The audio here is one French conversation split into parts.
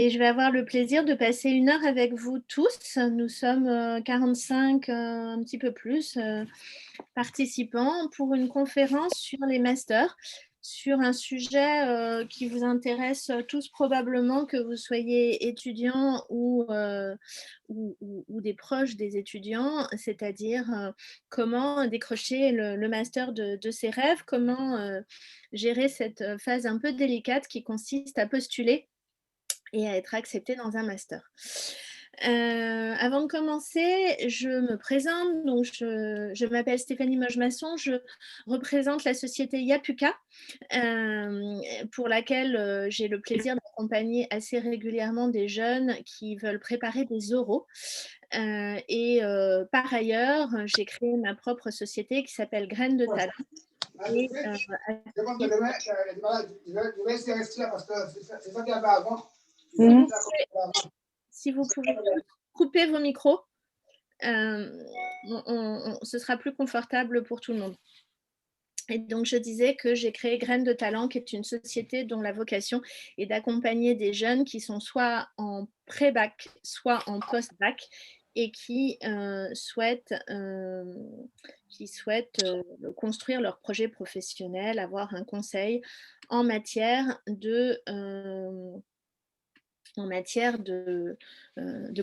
Et je vais avoir le plaisir de passer 1 heure avec vous tous. Nous sommes 45, un petit peu plus, participants pour une conférence sur les masters, sur un sujet qui vous intéresse tous probablement, que vous soyez étudiants ou des proches des étudiants, c'est-à-dire comment décrocher le master de ses rêves, comment gérer cette phase un peu délicate qui consiste à postuler et à être accepté dans un master. Avant de commencer, je me présente. Donc je m'appelle Stéphanie Moge-Masson, je représente la société Yapuka, pour laquelle j'ai le plaisir d'accompagner assez régulièrement des jeunes qui veulent préparer des oraux. Par ailleurs, j'ai créé ma propre société qui s'appelle Graines de Talent. Et, si vous pouvez couper vos micros, ce sera plus confortable pour tout le monde. Et donc, je disais que j'ai créé Graines de Talent, qui est une société dont la vocation est d'accompagner des jeunes qui sont soit en pré-bac, soit en post-bac, et qui souhaitent construire leur projet professionnel, avoir un conseil en matière de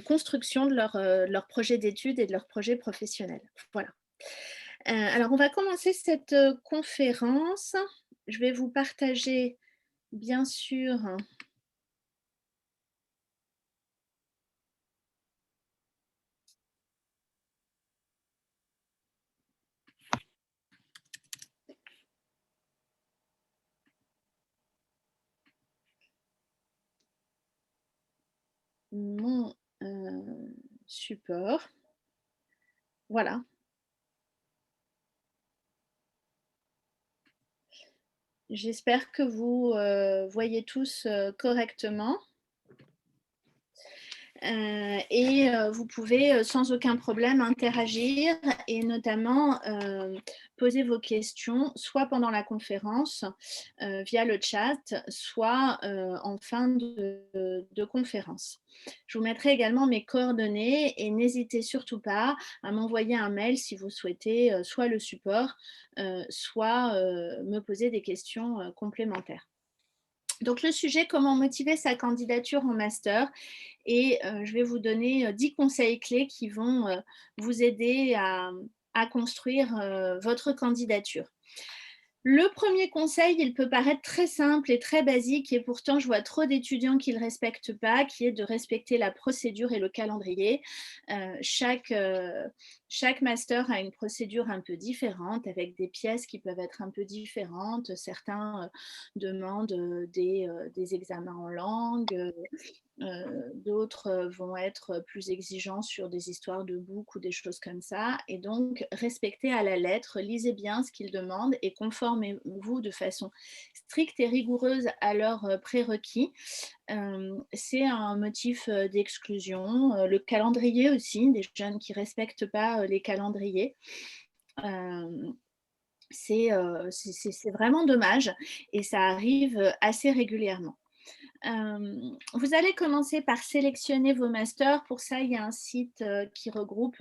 construction de leur projet d'études et de leur projet professionnel. Voilà. Alors, on va commencer cette conférence. Je vais vous partager, bien sûr, mon support. Voilà. J'espère que vous voyez tous correctement. Vous pouvez sans aucun problème interagir et notamment poser vos questions soit pendant la conférence via le chat, soit en fin de conférence. Je vous mettrai également mes coordonnées et n'hésitez surtout pas à m'envoyer un mail si vous souhaitez soit le support, soit me poser des questions complémentaires. Donc le sujet, comment motiver sa candidature en master, et je vais vous donner 10 conseils clés qui vont vous aider à construire votre candidature. Le premier conseil, il peut paraître très simple et très basique, et pourtant je vois trop d'étudiants qui ne le respectent pas, qui est de respecter la procédure et le calendrier. Chaque master a une procédure un peu différente, avec des pièces qui peuvent être un peu différentes. Certains demandent des examens en langue, d'autres vont être plus exigeants sur des histoires de boucs ou des choses comme ça. Et donc, respectez à la lettre, lisez bien ce qu'ils demandent et conformez-vous de façon stricte et rigoureuse à leurs prérequis. C'est un motif d'exclusion. Le calendrier aussi, des jeunes qui ne respectent pas les calendriers. C'est vraiment dommage et ça arrive assez régulièrement. Vous allez commencer par sélectionner vos masters. Pour ça, il y a un site qui regroupe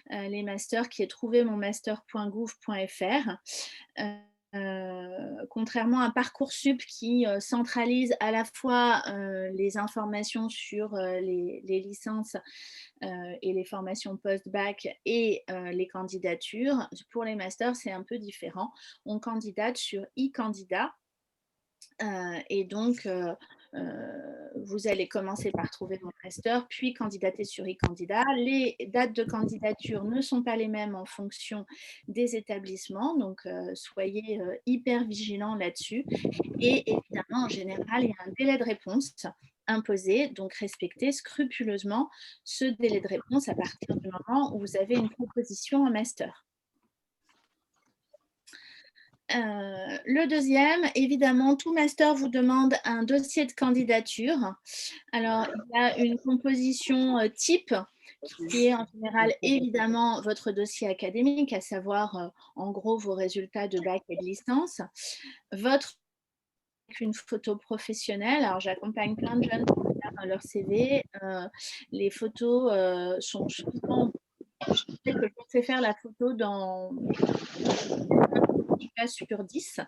les masters qui est trouvermonmaster.gouv.fr. Contrairement à Parcoursup qui centralise à la fois les informations sur les licences et les formations post-bac et les candidatures, pour les masters, c'est un peu différent. On candidate sur e-candidat. Et donc, vous allez commencer par trouver mon master, puis candidater sur e-candidat. Les dates de candidature ne sont pas les mêmes en fonction des établissements, donc soyez hyper vigilants là-dessus. Et évidemment, en général, il y a un délai de réponse imposé, donc respectez scrupuleusement ce délai de réponse à partir du moment où vous avez une proposition en master. Le deuxième, évidemment, tout master vous demande un dossier de candidature. Alors, il y a une composition type qui est en général évidemment votre dossier académique, à savoir en gros vos résultats de bac et de licence, votre une photo professionnelle. Alors, j'accompagne plein de jeunes pour faire leur CV. Les photos sont souvent, je sais que je leur fais faire la photo dans cas sur 10.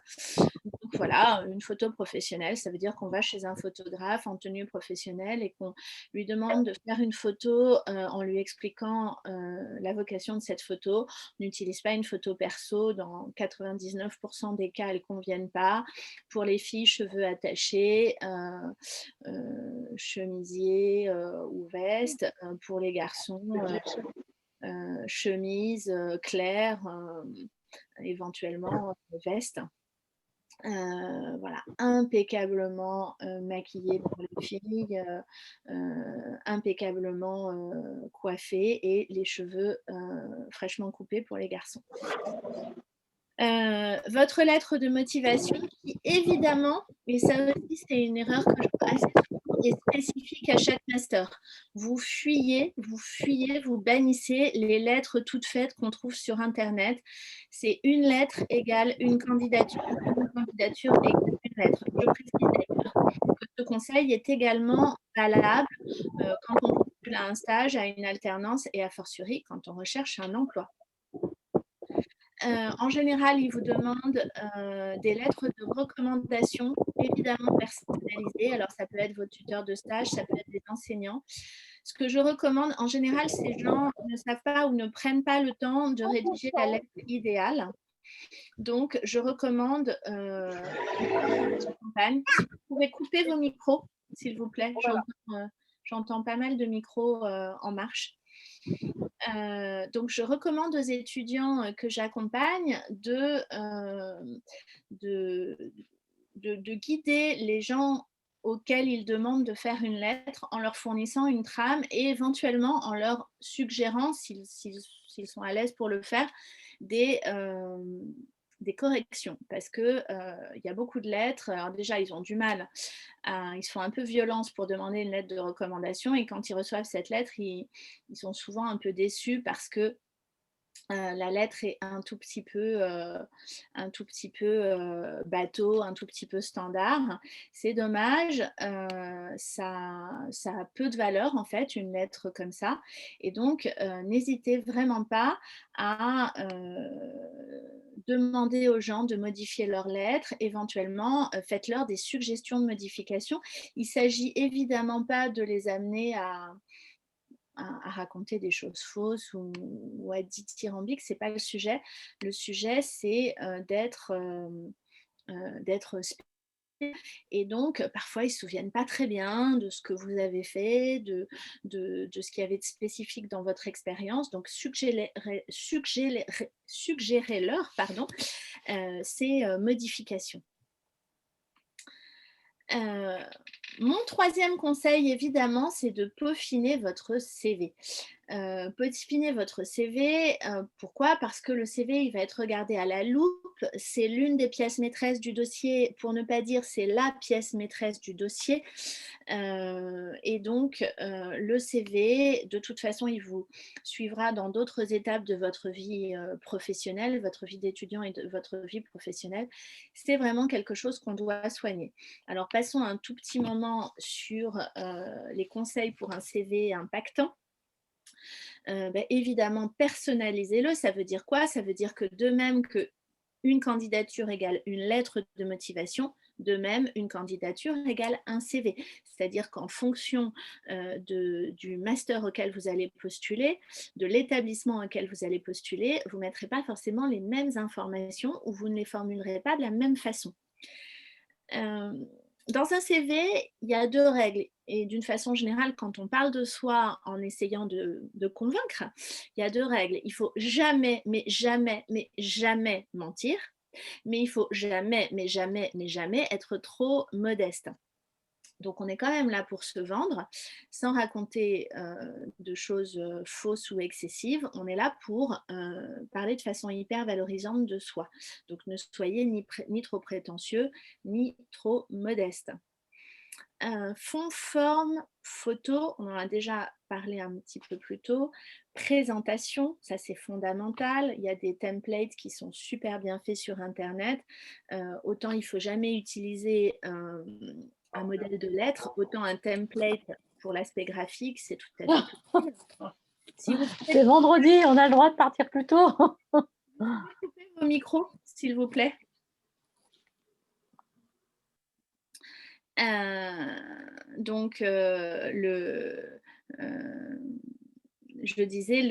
Donc voilà, une photo professionnelle, ça veut dire qu'on va chez un photographe en tenue professionnelle et qu'on lui demande de faire une photo en lui expliquant la vocation de cette photo. On n'utilise pas une photo perso, dans 99% des cas, elles ne conviennent pas. Pour les filles, cheveux attachés, chemisier ou veste. Pour les garçons, chemise claire, éventuellement veste. Voilà, impeccablement maquillée pour les filles, impeccablement coiffée et les cheveux fraîchement coupés pour les garçons. Votre lettre de motivation qui évidemment, et ça aussi c'est une erreur que je vois assez souvent, est spécifique à chaque master. Vous fuyez, vous bannissez les lettres toutes faites qu'on trouve sur internet. C'est une lettre égale une candidature égale une lettre. Je précise d'ailleurs que ce conseil est également valable quand on postule à un stage, à une alternance et a fortiori quand on recherche un emploi. En général, ils vous demandent des lettres de recommandation, évidemment personnalisées. Alors, ça peut être votre tuteur de stage, ça peut être des enseignants. Ce que je recommande, en général, ces gens ne savent pas ou ne prennent pas le temps de rédiger la lettre idéale. Donc, je recommande campagne. Si vous pouvez couper vos micros, s'il vous plaît. J'entends pas mal de micros en marche. Donc, je recommande aux étudiants que j'accompagne de guider les gens auxquels ils demandent de faire une lettre en leur fournissant une trame et éventuellement en leur suggérant, s'ils sont à l'aise pour le faire, des corrections. Parce qu'il y a beaucoup de lettres. Alors déjà, ils ont du mal. Ils se font un peu violence pour demander une lettre de recommandation et quand ils reçoivent cette lettre, ils sont souvent un peu déçus parce que la lettre est un tout petit peu bateau, un tout petit peu standard. C'est dommage, ça a peu de valeur en fait, une lettre comme ça. Et donc, n'hésitez vraiment pas à demander aux gens de modifier leur lettre. Éventuellement, faites-leur des suggestions de modification. Il ne s'agit évidemment pas de les amener à raconter des choses fausses ou à être dithyrambique, ce n'est pas le sujet. Le sujet, c'est d'être et donc, parfois, ils ne se souviennent pas très bien de ce que vous avez fait, de ce qu'il y avait de spécifique dans votre expérience. Donc, suggérez-leur ces modifications. Mon troisième conseil, évidemment, c'est de peaufiner votre CV. Peaufiner votre CV, pourquoi? Parce que le CV, il va être regardé à la loupe. C'est l'une des pièces maîtresses du dossier, pour ne pas dire c'est la pièce maîtresse du dossier. Et donc, le CV, de toute façon, il vous suivra dans d'autres étapes de votre vie professionnelle, votre vie d'étudiant et de votre vie professionnelle. C'est vraiment quelque chose qu'on doit soigner. Alors, passons un tout petit moment sur les conseils pour un CV impactant. Évidemment, personnalisez-le. Ça veut dire quoi? Ça veut dire que de même qu'une candidature égale une lettre de motivation, de même, une candidature égale un CV. C'est-à-dire qu'en fonction du master auquel vous allez postuler, de l'établissement auquel vous allez postuler, vous ne mettrez pas forcément les mêmes informations ou vous ne les formulerez pas de la même façon. Dans un CV, il y a 2 règles et d'une façon générale, quand on parle de soi en essayant de convaincre, il y a 2 règles. Il faut jamais, mais jamais, mais jamais mentir, mais il faut jamais, mais jamais, mais jamais être trop modeste. Donc on est quand même là pour se vendre, sans raconter de choses fausses ou excessives. On est là pour parler de façon hyper valorisante de soi. Donc ne soyez ni trop prétentieux, ni trop modeste. Fond, forme, photo, on en a déjà parlé un petit peu plus tôt. Présentation, ça c'est fondamental. Il y a des templates qui sont super bien faits sur Internet. Autant il ne faut jamais utiliser un modèle de lettre, autant un template pour l'aspect graphique, c'est tout à fait possible. Si vous pouvez... C'est vendredi, on a le droit de partir plus tôt. Coupez vos micros, s'il vous plaît. Donc, je disais,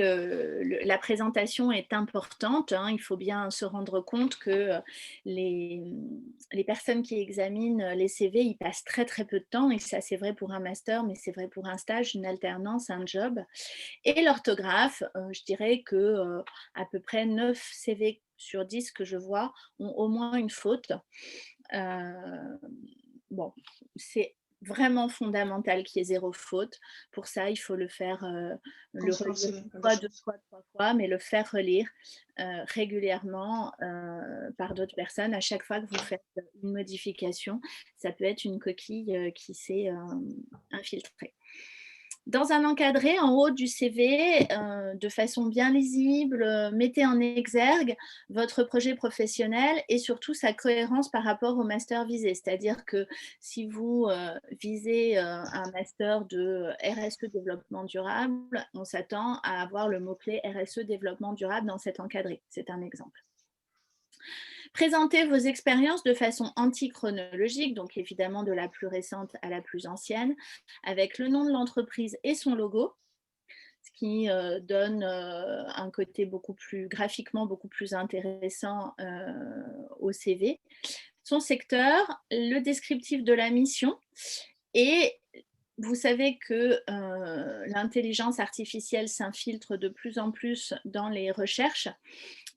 la présentation est importante. Hein. Il faut bien se rendre compte que les personnes qui examinent les CV, ils passent très très peu de temps. Et ça, c'est vrai pour un master, mais c'est vrai pour un stage, une alternance, un job. Et l'orthographe, je dirais que à peu près 9 CV sur 10 que je vois ont au moins une faute. Bon, c'est vraiment fondamental qu'il y ait 0 faute. Pour ça, il faut le faire, le relire une fois, 2 fois, 3 fois, mais le faire relire régulièrement par d'autres personnes. À chaque fois que vous faites une modification, ça peut être une coquille qui s'est infiltrée. Dans un encadré, en haut du CV, de façon bien lisible, mettez en exergue votre projet professionnel et surtout sa cohérence par rapport au master visé. C'est-à-dire que si vous visez un master de RSE développement durable, on s'attend à avoir le mot-clé RSE développement durable dans cet encadré. C'est un exemple. Présentez vos expériences de façon antichronologique, donc évidemment de la plus récente à la plus ancienne, avec le nom de l'entreprise et son logo, ce qui donne un côté beaucoup plus graphiquement beaucoup plus intéressant au CV. Son secteur, le descriptif de la mission et vous savez que l'intelligence artificielle s'infiltre de plus en plus dans les recherches.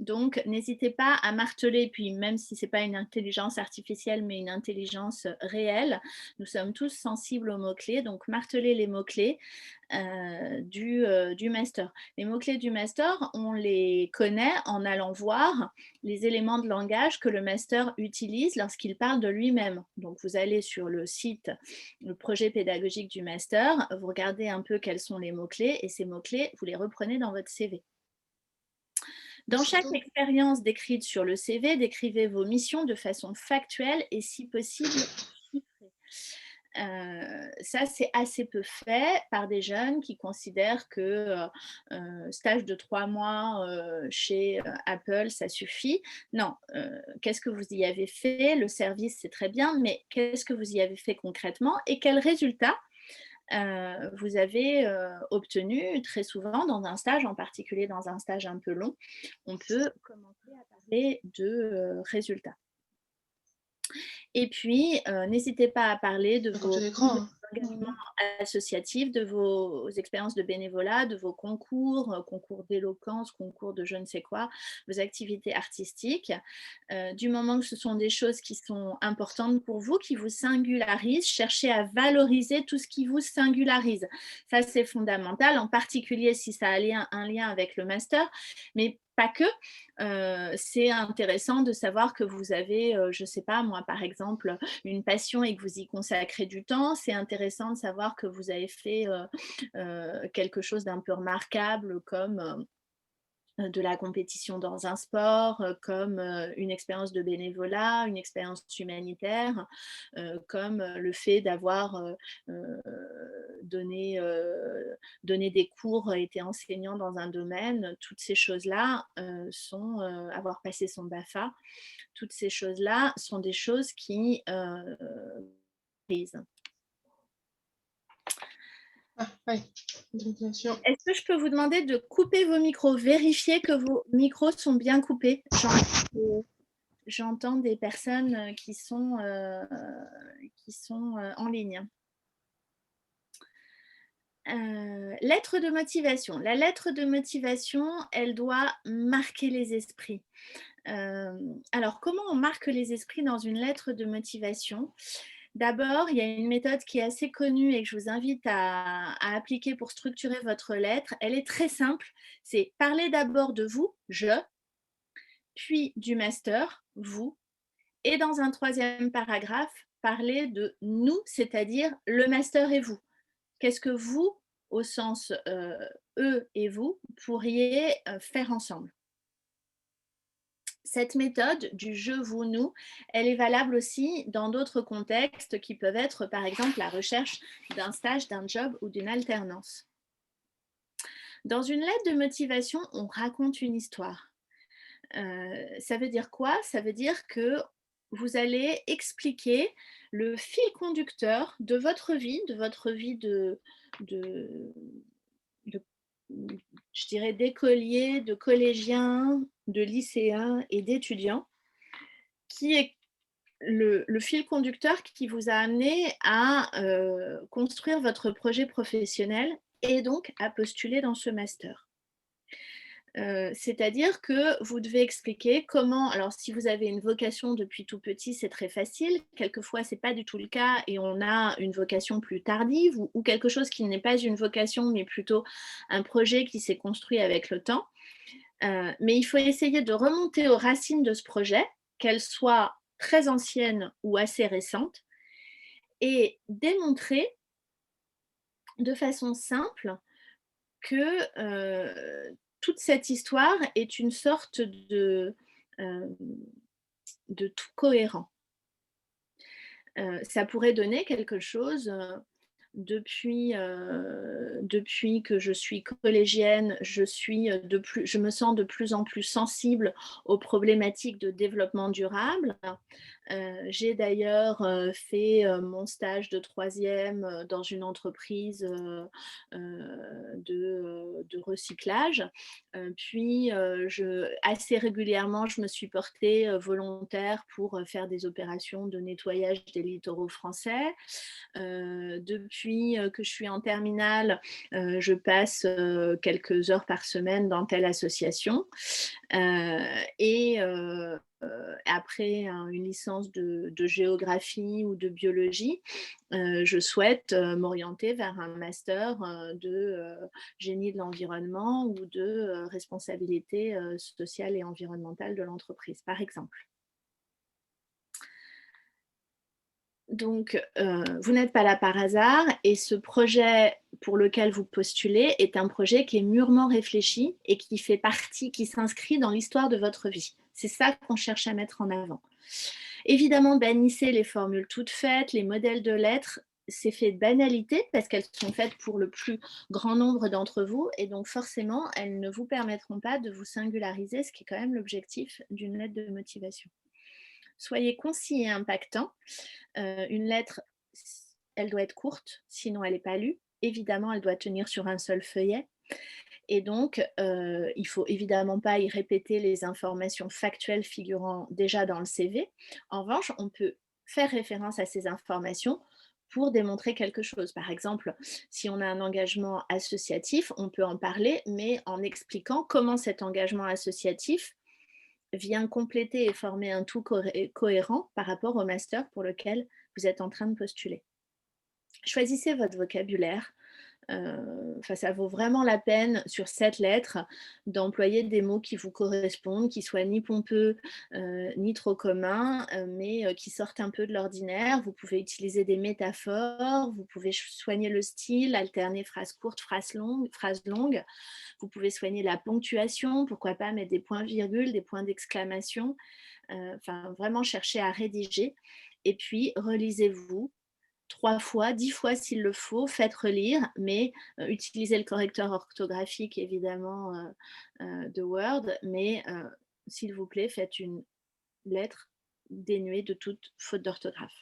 Donc, n'hésitez pas à marteler, puis même si ce n'est pas une intelligence artificielle, mais une intelligence réelle, nous sommes tous sensibles aux mots-clés, donc martelez les mots-clés du master. Les mots-clés du master, on les connaît en allant voir les éléments de langage que le master utilise lorsqu'il parle de lui-même. Donc, vous allez sur le site, le projet pédagogique du master, vous regardez un peu quels sont les mots-clés et ces mots-clés, vous les reprenez dans votre CV. Dans chaque expérience décrite sur le CV, décrivez vos missions de façon factuelle et si possible chiffrée. Ça, c'est assez peu fait par des jeunes qui considèrent que stage de 3 mois chez Apple, ça suffit. Non, qu'est-ce que vous y avez fait? Le service, c'est très bien, mais qu'est-ce que vous y avez fait concrètement et quels résultats vous avez obtenu très souvent dans un stage, en particulier dans un stage un peu long, on peut commencer à parler de résultats. Et puis, n'hésitez pas à parler de vos engagements associatifs, de vos expériences de bénévolat, de vos concours, concours d'éloquence, concours de je ne sais quoi, vos activités artistiques. Du moment que ce sont des choses qui sont importantes pour vous, qui vous singularisent, cherchez à valoriser tout ce qui vous singularise. Ça, c'est fondamental, en particulier si ça a un lien avec le master, mais pas que. C'est intéressant de savoir que vous avez, je ne sais pas moi, par exemple, une passion et que vous y consacrez du temps. C'est intéressant de savoir que vous avez fait quelque chose d'un peu remarquable comme de la compétition dans un sport, comme une expérience de bénévolat, une expérience humanitaire, comme le fait d'avoir donné des cours, été enseignant dans un domaine. Toutes ces choses-là sont avoir passé son BAFA. Toutes ces choses-là sont des choses qui brisent. Ah, oui. Bien sûr. Est-ce que je peux vous demander de couper vos micros, vérifier que vos micros sont bien coupés? J'entends des personnes qui sont en ligne. Lettre de motivation. La lettre de motivation, elle doit marquer les esprits. Alors, comment on marque les esprits dans une lettre de motivation? D'abord, il y a une méthode qui est assez connue et que je vous invite à appliquer pour structurer votre lettre. Elle est très simple. C'est parler d'abord de vous, je, puis du master, vous, et dans un troisième paragraphe, parler de nous, c'est-à-dire le master et vous. Qu'est-ce que vous, au sens eux et vous, pourriez faire ensemble? Cette méthode du je, vous, nous, elle est valable aussi dans d'autres contextes qui peuvent être, par exemple, la recherche d'un stage, d'un job ou d'une alternance. Dans une lettre de motivation, on raconte une histoire. Ça veut dire quoi? Ça veut dire que vous allez expliquer le fil conducteur de votre vie, de, de je dirais, d'écoliers, de collégiens, de lycéens et d'étudiants, qui est le fil conducteur qui vous a amené à construire votre projet professionnel et donc à postuler dans ce master. C'est-à-dire que vous devez expliquer comment, alors si vous avez une vocation depuis tout petit, c'est très facile. Quelquefois, ce n'est pas du tout le cas et on a une vocation plus tardive ou quelque chose qui n'est pas une vocation, mais plutôt un projet qui s'est construit avec le temps. Mais il faut essayer de remonter aux racines de ce projet, qu'elles soient très anciennes ou assez récentes, et démontrer de façon simple que toute cette histoire est une sorte euh, de tout cohérent. Ça pourrait donner quelque chose. Depuis que je suis collégienne, je me sens de plus en plus sensible aux problématiques de développement durable. J'ai d'ailleurs fait mon stage de troisième dans une entreprise de recyclage. Puis, assez régulièrement, je me suis portée volontaire pour faire des opérations de nettoyage des littoraux français. Depuis que je suis en terminale, je passe quelques heures par semaine dans telle association. Et après une licence de géographie ou de biologie, je souhaite m'orienter vers un master de génie de l'environnement ou de responsabilité sociale et environnementale de l'entreprise, par exemple. Donc, vous n'êtes pas là par hasard et ce projet pour lequel vous postulez est un projet qui est mûrement réfléchi et qui fait partie, qui s'inscrit dans l'histoire de votre vie. C'est ça qu'on cherche à mettre en avant. Évidemment, bannissez les formules toutes faites, les modèles de lettres, c'est fait de banalité parce qu'elles sont faites pour le plus grand nombre d'entre vous et donc forcément, elles ne vous permettront pas de vous singulariser, ce qui est quand même l'objectif d'une lettre de motivation. Soyez concis et impactant. Une lettre, elle doit être courte, sinon elle n'est pas lue. Évidemment, elle doit tenir sur un seul feuillet. Et donc, il ne faut évidemment pas y répéter les informations factuelles figurant déjà dans le CV. En revanche, on peut faire référence à ces informations pour démontrer quelque chose. Par exemple, si on a un engagement associatif, on peut en parler, mais en expliquant comment cet engagement associatif vient compléter et former un tout cohérent par rapport au master pour lequel vous êtes en train de postuler. Choisissez votre vocabulaire. Ça vaut vraiment la peine sur cette lettre d'employer des mots qui vous correspondent, qui soient ni pompeux ni trop communs, mais qui sortent un peu de l'ordinaire. Vous pouvez utiliser des métaphores, vous pouvez soigner le style, alterner phrases courtes, phrases longues. Vous pouvez soigner la ponctuation, pourquoi pas mettre des points-virgules, des points d'exclamation. Vraiment chercher à rédiger. Et puis, relisez-vous 3 fois, 10 fois s'il le faut, faites relire, mais utilisez le correcteur orthographique évidemment de Word, mais s'il vous plaît, faites une lettre dénuée de toute faute d'orthographe.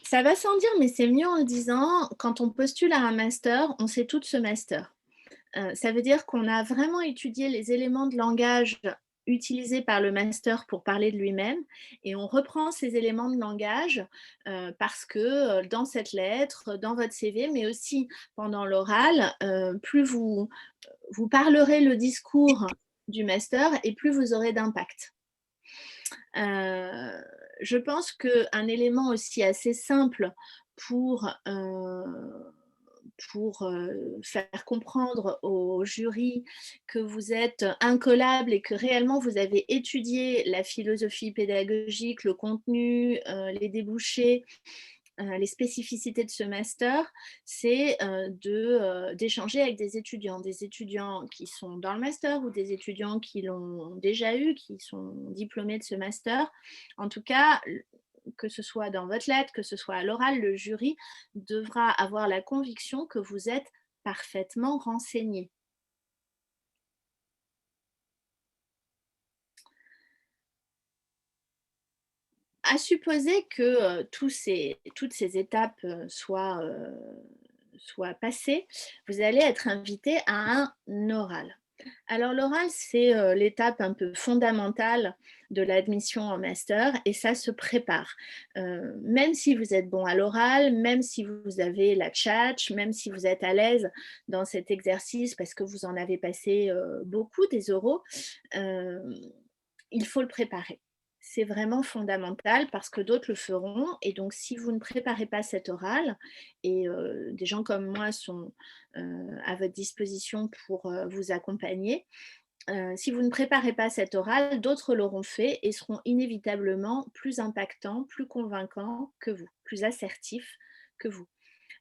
Ça va sans dire, mais c'est mieux en le disant, quand on postule à un master, on sait tout de ce master. Ça veut dire qu'on a vraiment étudié les éléments de langage utilisés par le master pour parler de lui-même et on reprend ces éléments de langage parce que dans cette lettre, dans votre CV, mais aussi pendant l'oral, plus vous parlerez le discours du master et plus vous aurez d'impact. Je pense qu'un élément aussi assez simple pour faire comprendre au jury que vous êtes incollable et que réellement vous avez étudié la philosophie pédagogique, le contenu, les débouchés les spécificités de ce master, c'est d'échanger avec des étudiants qui sont dans le master ou des étudiants qui l'ont déjà eu, qui sont diplômés de ce master. En tout cas, que ce soit dans votre lettre, que ce soit à l'oral, le jury devra avoir la conviction que vous êtes parfaitement renseigné. À supposer que toutes ces étapes soient passées, vous allez être invité à un oral. Alors l'oral, c'est l'étape un peu fondamentale de l'admission en master et ça se prépare. Même si vous êtes bon à l'oral, même si vous avez la tchatch, même si vous êtes à l'aise dans cet exercice parce que vous en avez passé beaucoup des oraux, il faut le préparer. C'est vraiment fondamental parce que d'autres le feront et donc si vous ne préparez pas cet oral et des gens comme moi sont à votre disposition pour vous accompagner, si vous ne préparez pas cet oral, d'autres l'auront fait et seront inévitablement plus impactants, plus convaincants que vous, plus assertifs que vous.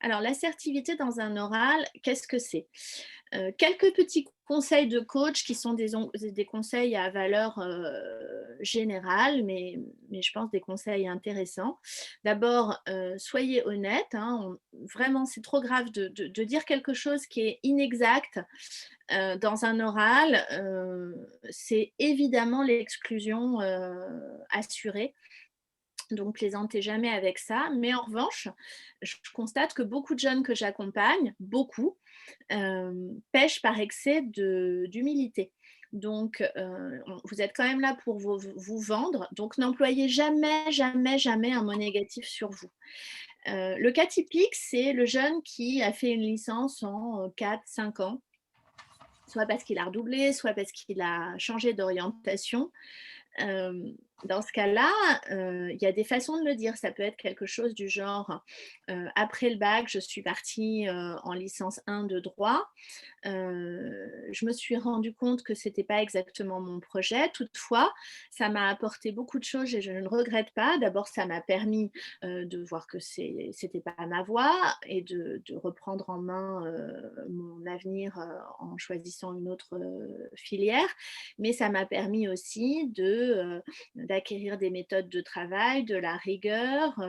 Alors, l'assertivité dans un oral, qu'est-ce que c'est? Quelques petits conseils de coach qui sont des conseils à valeur générale, mais je pense des conseils intéressants. D'abord, soyez honnête. Hein, vraiment, c'est trop grave de dire quelque chose qui est inexact dans un oral. C'est évidemment l'exclusion assurée. Donc, plaisantez jamais avec ça. Mais en revanche, je constate que beaucoup de jeunes que j'accompagne, beaucoup, pêchent par excès d'humilité. Donc, vous êtes quand même là pour vous vendre. Donc, n'employez jamais, jamais, jamais un mot négatif sur vous. Le cas typique, c'est le jeune qui a fait une licence en 4-5 ans, soit parce qu'il a redoublé, soit parce qu'il a changé d'orientation. Dans ce cas-là, il y a des façons de le dire. Ça peut être quelque chose du genre après le bac, je suis partie en licence 1 de droit. Je me suis rendu compte que ce n'était pas exactement mon projet. Toutefois, ça m'a apporté beaucoup de choses et je ne regrette pas. D'abord, ça m'a permis de voir que ce n'était pas ma voie et de reprendre en main mon avenir en choisissant une autre filière. Mais ça m'a permis aussi d'acquérir des méthodes de travail, de la rigueur,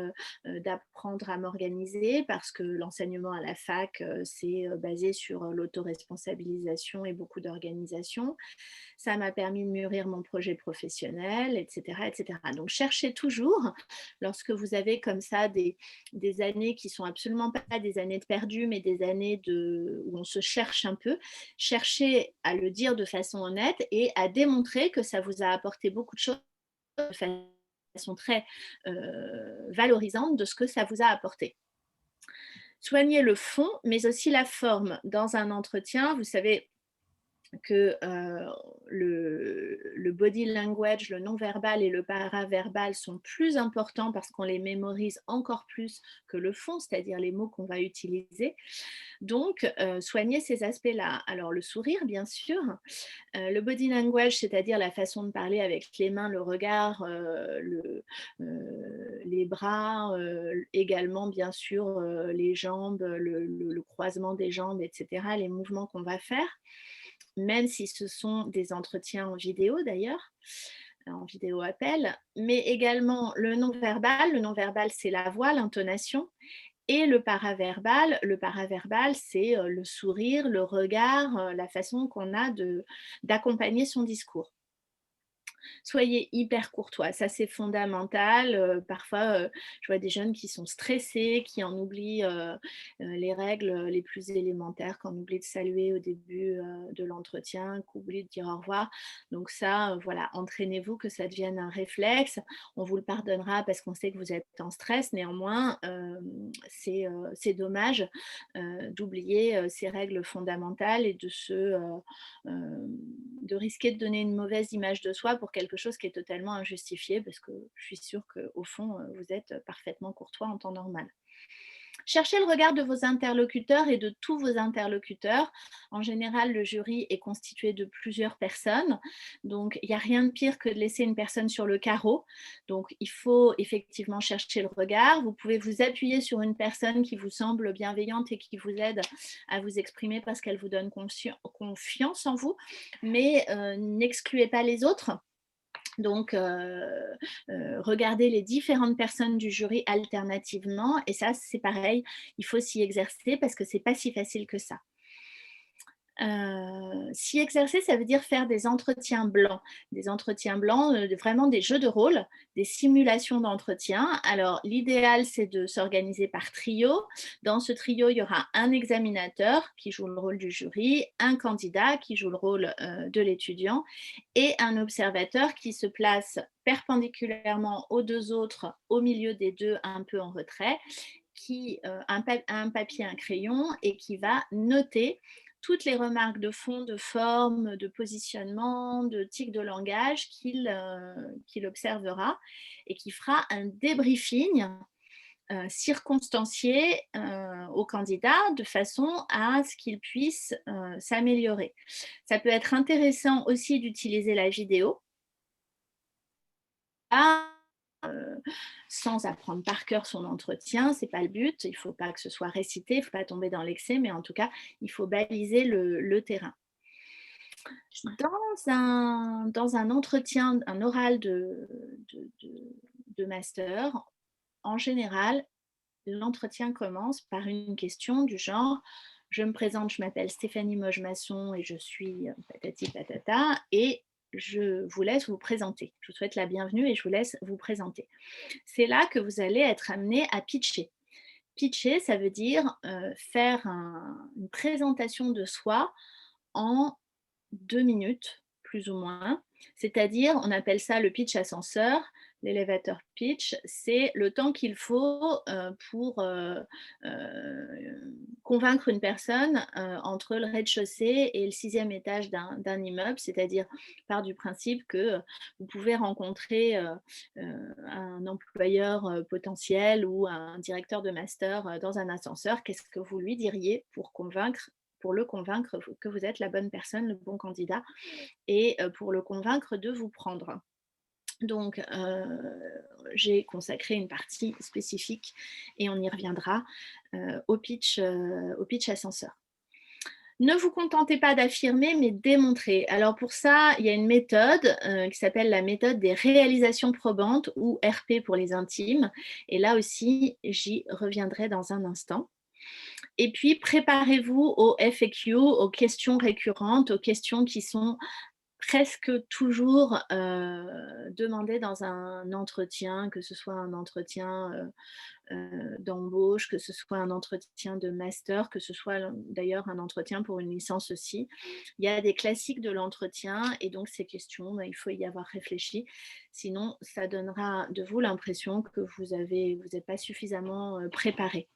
d'apprendre à m'organiser parce que l'enseignement à la fac, c'est basé sur l'autoresponsabilisation et beaucoup d'organisation. Ça m'a permis de mûrir mon projet professionnel, etc., etc. Donc, cherchez toujours, lorsque vous avez comme ça des années qui sont absolument pas des années de perdu, mais des années où on se cherche un peu, cherchez à le dire de façon honnête et à démontrer que ça vous a apporté beaucoup de choses de façon très valorisante de ce que ça vous a apporté. Soignez le fond, mais aussi la forme. Dans un entretien, vous savez que le body language, le non-verbal et le paraverbal sont plus importants parce qu'on les mémorise encore plus que le fond, c'est-à-dire les mots qu'on va utiliser. Donc, soignez ces aspects-là. Alors, le sourire, bien sûr. Le body language, c'est-à-dire la façon de parler avec les mains, le regard, les bras, également, bien sûr, les jambes, le croisement des jambes, etc., les mouvements qu'on va faire, même si ce sont des entretiens en vidéo d'ailleurs, en vidéo appel, mais également le non-verbal. Le non-verbal, c'est la voix, l'intonation. Et le paraverbal, c'est le sourire, le regard, la façon qu'on a d'accompagner son discours. Soyez hyper courtois, ça c'est fondamental. Parfois, je vois des jeunes qui sont stressés, qui en oublient les règles les plus élémentaires, qu'on oublie de saluer au début de l'entretien, qu'on oublie de dire au revoir. Donc ça, voilà, entraînez-vous que ça devienne un réflexe. On vous le pardonnera parce qu'on sait que vous êtes en stress. Néanmoins, c'est dommage d'oublier ces règles fondamentales et de risquer de donner une mauvaise image de soi pour quelque chose qui est totalement injustifié, parce que je suis sûre qu'au fond, vous êtes parfaitement courtois en temps normal. Cherchez le regard de vos interlocuteurs et de tous vos interlocuteurs. En général, le jury est constitué de plusieurs personnes. Donc, il n'y a rien de pire que de laisser une personne sur le carreau. Donc, il faut effectivement chercher le regard. Vous pouvez vous appuyer sur une personne qui vous semble bienveillante et qui vous aide à vous exprimer parce qu'elle vous donne confiance en vous. Mais n'excluez pas les autres. Donc, regardez les différentes personnes du jury alternativement. Et ça, c'est pareil, il faut s'y exercer parce que ce n'est pas si facile que ça. S'y exercer, ça veut dire faire des entretiens blancs. Des entretiens blancs, vraiment des jeux de rôle, des simulations d'entretien. Alors, l'idéal, c'est de s'organiser par trio. Dans ce trio, il y aura un examinateur qui joue le rôle du jury, un candidat qui joue le rôle de l'étudiant et un observateur qui se place perpendiculairement aux deux autres, au milieu des deux, un peu en retrait, qui a un papier, un crayon et qui va noter toutes les remarques de fond, de forme, de positionnement, de tic de langage qu'il observera et qui fera un débriefing circonstancié au candidat de façon à ce qu'il puisse s'améliorer. Ça peut être intéressant aussi d'utiliser la vidéo. Sans apprendre par cœur son entretien, ce n'est pas le but, il ne faut pas que ce soit récité, il ne faut pas tomber dans l'excès, mais en tout cas, il faut baliser le terrain. Dans un entretien, un oral de master, en général, l'entretien commence par une question du genre « Je me présente, je m'appelle Stéphanie Moge-Masson et je suis patati patata » et je vous laisse vous présenter. Je vous souhaite la bienvenue et je vous laisse vous présenter. C'est là que vous allez être amené à pitcher. Pitcher, ça veut dire faire une présentation de soi en 2 minutes, plus ou moins. C'est-à-dire, on appelle ça le pitch ascenseur, l'elevator pitch. C'est le temps qu'il faut pour convaincre une personne entre le rez-de-chaussée et le 6e étage d'un immeuble. C'est-à-dire, part du principe que vous pouvez rencontrer un employeur potentiel ou un directeur de master dans un ascenseur. Qu'est-ce que vous lui diriez pour le convaincre que vous êtes la bonne personne, le bon candidat, et pour le convaincre de vous prendre. Donc, j'ai consacré une partie spécifique, et on y reviendra, au pitch ascenseur. Ne vous contentez pas d'affirmer, mais démontrez. Alors pour ça, il y a une méthode qui s'appelle la méthode des réalisations probantes, ou RP pour les intimes. Et là aussi, j'y reviendrai dans un instant. Et puis, préparez-vous aux FAQ, aux questions récurrentes, aux questions qui sont presque toujours demandées dans un entretien, que ce soit un entretien d'embauche, que ce soit un entretien de master, que ce soit d'ailleurs un entretien pour une licence aussi. Il y a des classiques de l'entretien et donc ces questions, il faut y avoir réfléchi. Sinon, ça donnera de vous l'impression que vous n'êtes pas suffisamment préparé.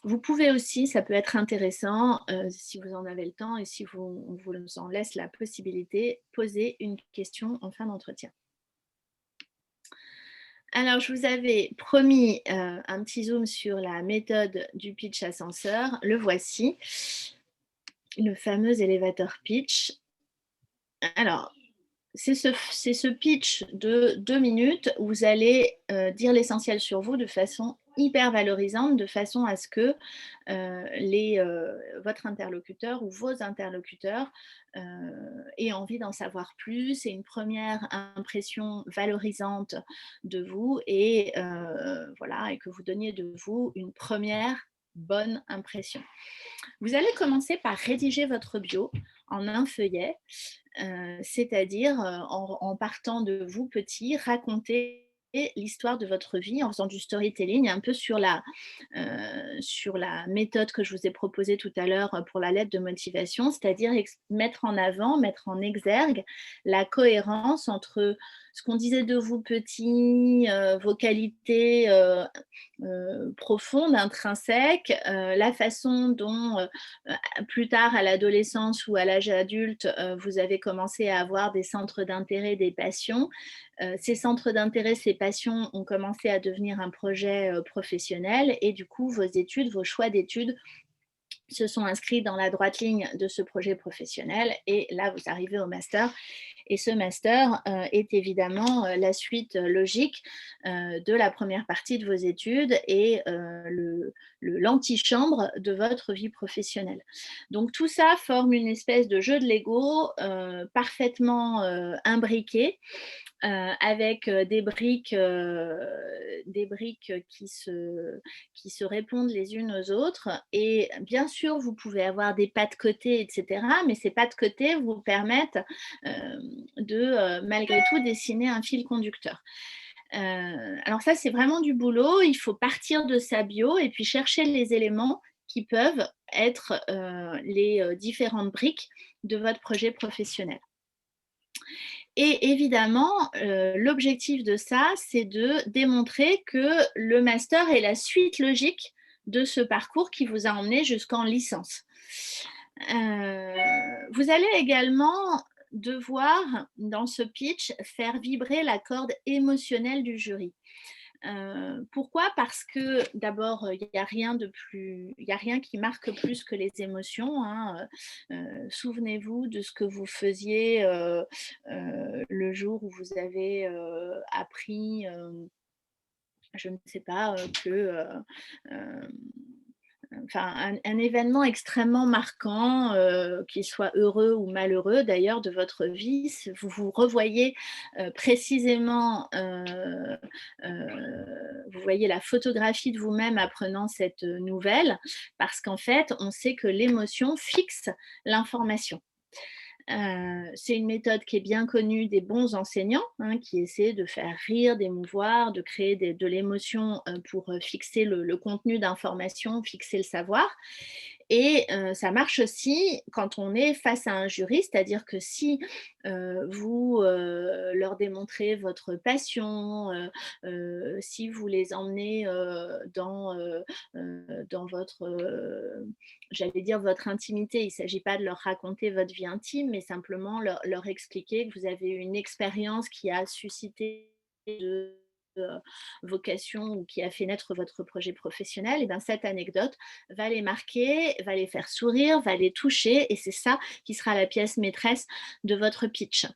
Vous pouvez aussi, ça peut être intéressant, si vous en avez le temps et si on vous en laisse la possibilité, poser une question en fin d'entretien. Alors, je vous avais promis un petit zoom sur la méthode du pitch ascenseur. Le voici, le fameux elevator pitch. Alors, c'est ce pitch de 2 minutes où vous allez dire l'essentiel sur vous de façon hyper valorisante, de façon à ce que votre interlocuteur ou vos interlocuteurs aient envie d'en savoir plus et une première impression valorisante de vous et voilà, et que vous donniez de vous une première bonne impression. Vous allez commencer par rédiger votre bio en un feuillet, c'est-à-dire en partant de vous petit, raconter l'histoire de votre vie en faisant du storytelling, un peu sur la méthode que je vous ai proposée tout à l'heure pour la lettre de motivation, c'est-à-dire mettre en avant, mettre en exergue la cohérence entre ce qu'on disait de vous petit, vos qualités profondes, intrinsèques, la façon dont plus tard à l'adolescence ou à l'âge adulte, vous avez commencé à avoir des centres d'intérêt, des passions, ces centres d'intérêt, ces passions ont commencé à devenir un projet professionnel et du coup, vos études, vos choix d'études se sont inscrits dans la droite ligne de ce projet professionnel et là, vous arrivez au master. Et ce master est évidemment la suite logique de la première partie de vos études et l'antichambre de votre vie professionnelle. Donc tout ça forme une espèce de jeu de Lego parfaitement imbriqué avec des briques qui se répondent les unes aux autres. Et bien sûr, vous pouvez avoir des pas de côté, etc. Mais ces pas de côté vous permettent de, malgré tout, dessiner un fil conducteur. Alors ça, c'est vraiment du boulot. Il faut partir de sa bio et puis chercher les éléments qui peuvent être les différentes briques de votre projet professionnel. Et évidemment, l'objectif de ça, c'est de démontrer que le master est la suite logique de ce parcours qui vous a emmené jusqu'en licence. Vous allez également devoir, dans ce pitch, faire vibrer la corde émotionnelle du jury. Pourquoi ? Parce que d'abord, il n'y a rien qui marque plus que les émotions. Hein. Souvenez-vous de ce que vous faisiez le jour où vous avez appris, je ne sais pas, un événement extrêmement marquant, qu'il soit heureux ou malheureux d'ailleurs de votre vie, vous vous revoyez précisément, vous voyez la photographie de vous-même apprenant cette nouvelle, parce qu'en fait, on sait que l'émotion fixe l'information. C'est une méthode qui est bien connue des bons enseignants, hein, qui essaient de faire rire, d'émouvoir, de créer de l'émotion pour fixer le contenu d'information, fixer le savoir. Et ça marche aussi quand on est face à un jury, c'est-à-dire que si vous leur démontrez votre passion, si vous les emmenez dans votre, j'allais dire votre intimité, il ne s'agit pas de leur raconter votre vie intime, mais simplement leur expliquer que vous avez eu une expérience qui a suscité de vocation ou qui a fait naître votre projet professionnel, et bien cette anecdote va les marquer, va les faire sourire, va les toucher, et c'est ça qui sera la pièce maîtresse de votre pitch.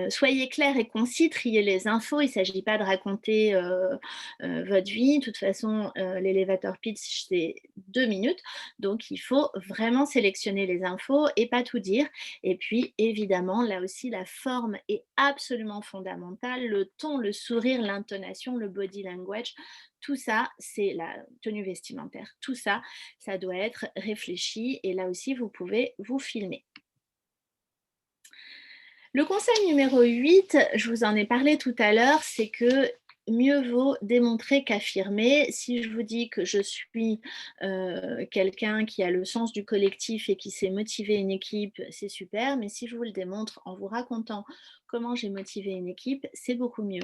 Soyez clair et concis, triez les infos, il ne s'agit pas de raconter votre vie. De toute façon, l'élévateur pitch, c'est 2 minutes, donc il faut vraiment sélectionner les infos et pas tout dire. Et puis, évidemment, là aussi, la forme est absolument fondamentale, le ton, le sourire, l'intonation, le body language, tout ça, c'est la tenue vestimentaire. Tout ça, ça doit être réfléchi et là aussi, vous pouvez vous filmer. Le conseil numéro 8, je vous en ai parlé tout à l'heure, c'est que mieux vaut démontrer qu'affirmer. Si je vous dis que je suis quelqu'un qui a le sens du collectif et qui sait motiver une équipe, c'est super, mais si je vous le démontre en vous racontant comment j'ai motivé une équipe, c'est beaucoup mieux.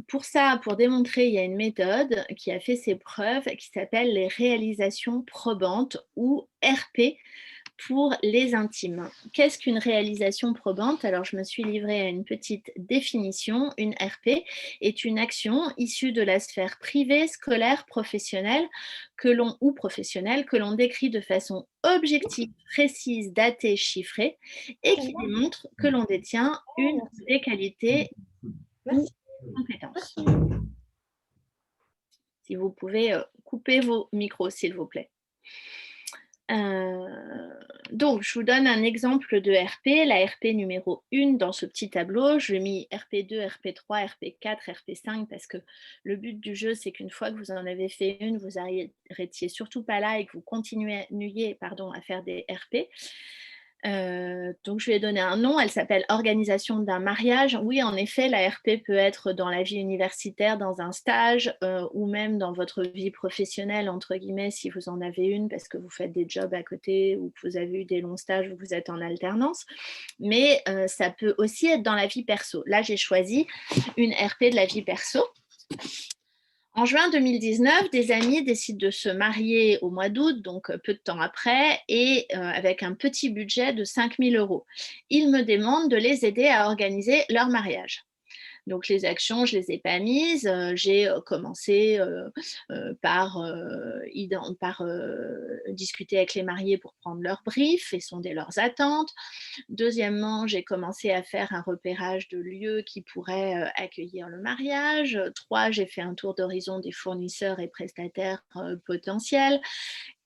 Pour ça, pour démontrer, il y a une méthode qui a fait ses preuves qui s'appelle les réalisations probantes ou RP pour les intimes. Qu'est-ce qu'une réalisation probante ? Alors, je me suis livrée à une petite définition. Une RP est une action issue de la sphère privée, scolaire, professionnelle que l'on décrit de façon objective, précise, datée, chiffrée et qui démontre que l'on détient une des qualités ou compétences. Si vous pouvez couper vos micros, s'il vous plaît. Donc, je vous donne un exemple de RP, la RP numéro 1 dans ce petit tableau. Je lui ai mis RP2, RP3, RP4, RP5 parce que le but du jeu, c'est qu'une fois que vous en avez fait une, vous n'arrêtiez surtout pas là et que vous continuiez à faire des RP. Donc, je lui ai donné un nom, elle s'appelle Organisation d'un mariage. Oui, en effet, la RP peut être dans la vie universitaire, dans un stage ou même dans votre vie professionnelle, entre guillemets, si vous en avez une, parce que vous faites des jobs à côté ou que vous avez eu des longs stages où vous êtes en alternance. Mais ça peut aussi être dans la vie perso. Là, j'ai choisi une RP de la vie perso. En juin 2019, des amis décident de se marier au mois d'août, donc peu de temps après, et avec un petit budget de 5 000 euros. Ils me demandent de les aider à organiser leur mariage. Donc les actions, je ne les ai pas mises. J'ai commencé par discuter avec les mariés pour prendre leur brief et sonder leurs attentes. Deuxièmement, j'ai commencé à faire un repérage de lieux qui pourraient accueillir le mariage. 3, j'ai fait un tour d'horizon des fournisseurs et prestataires potentiels.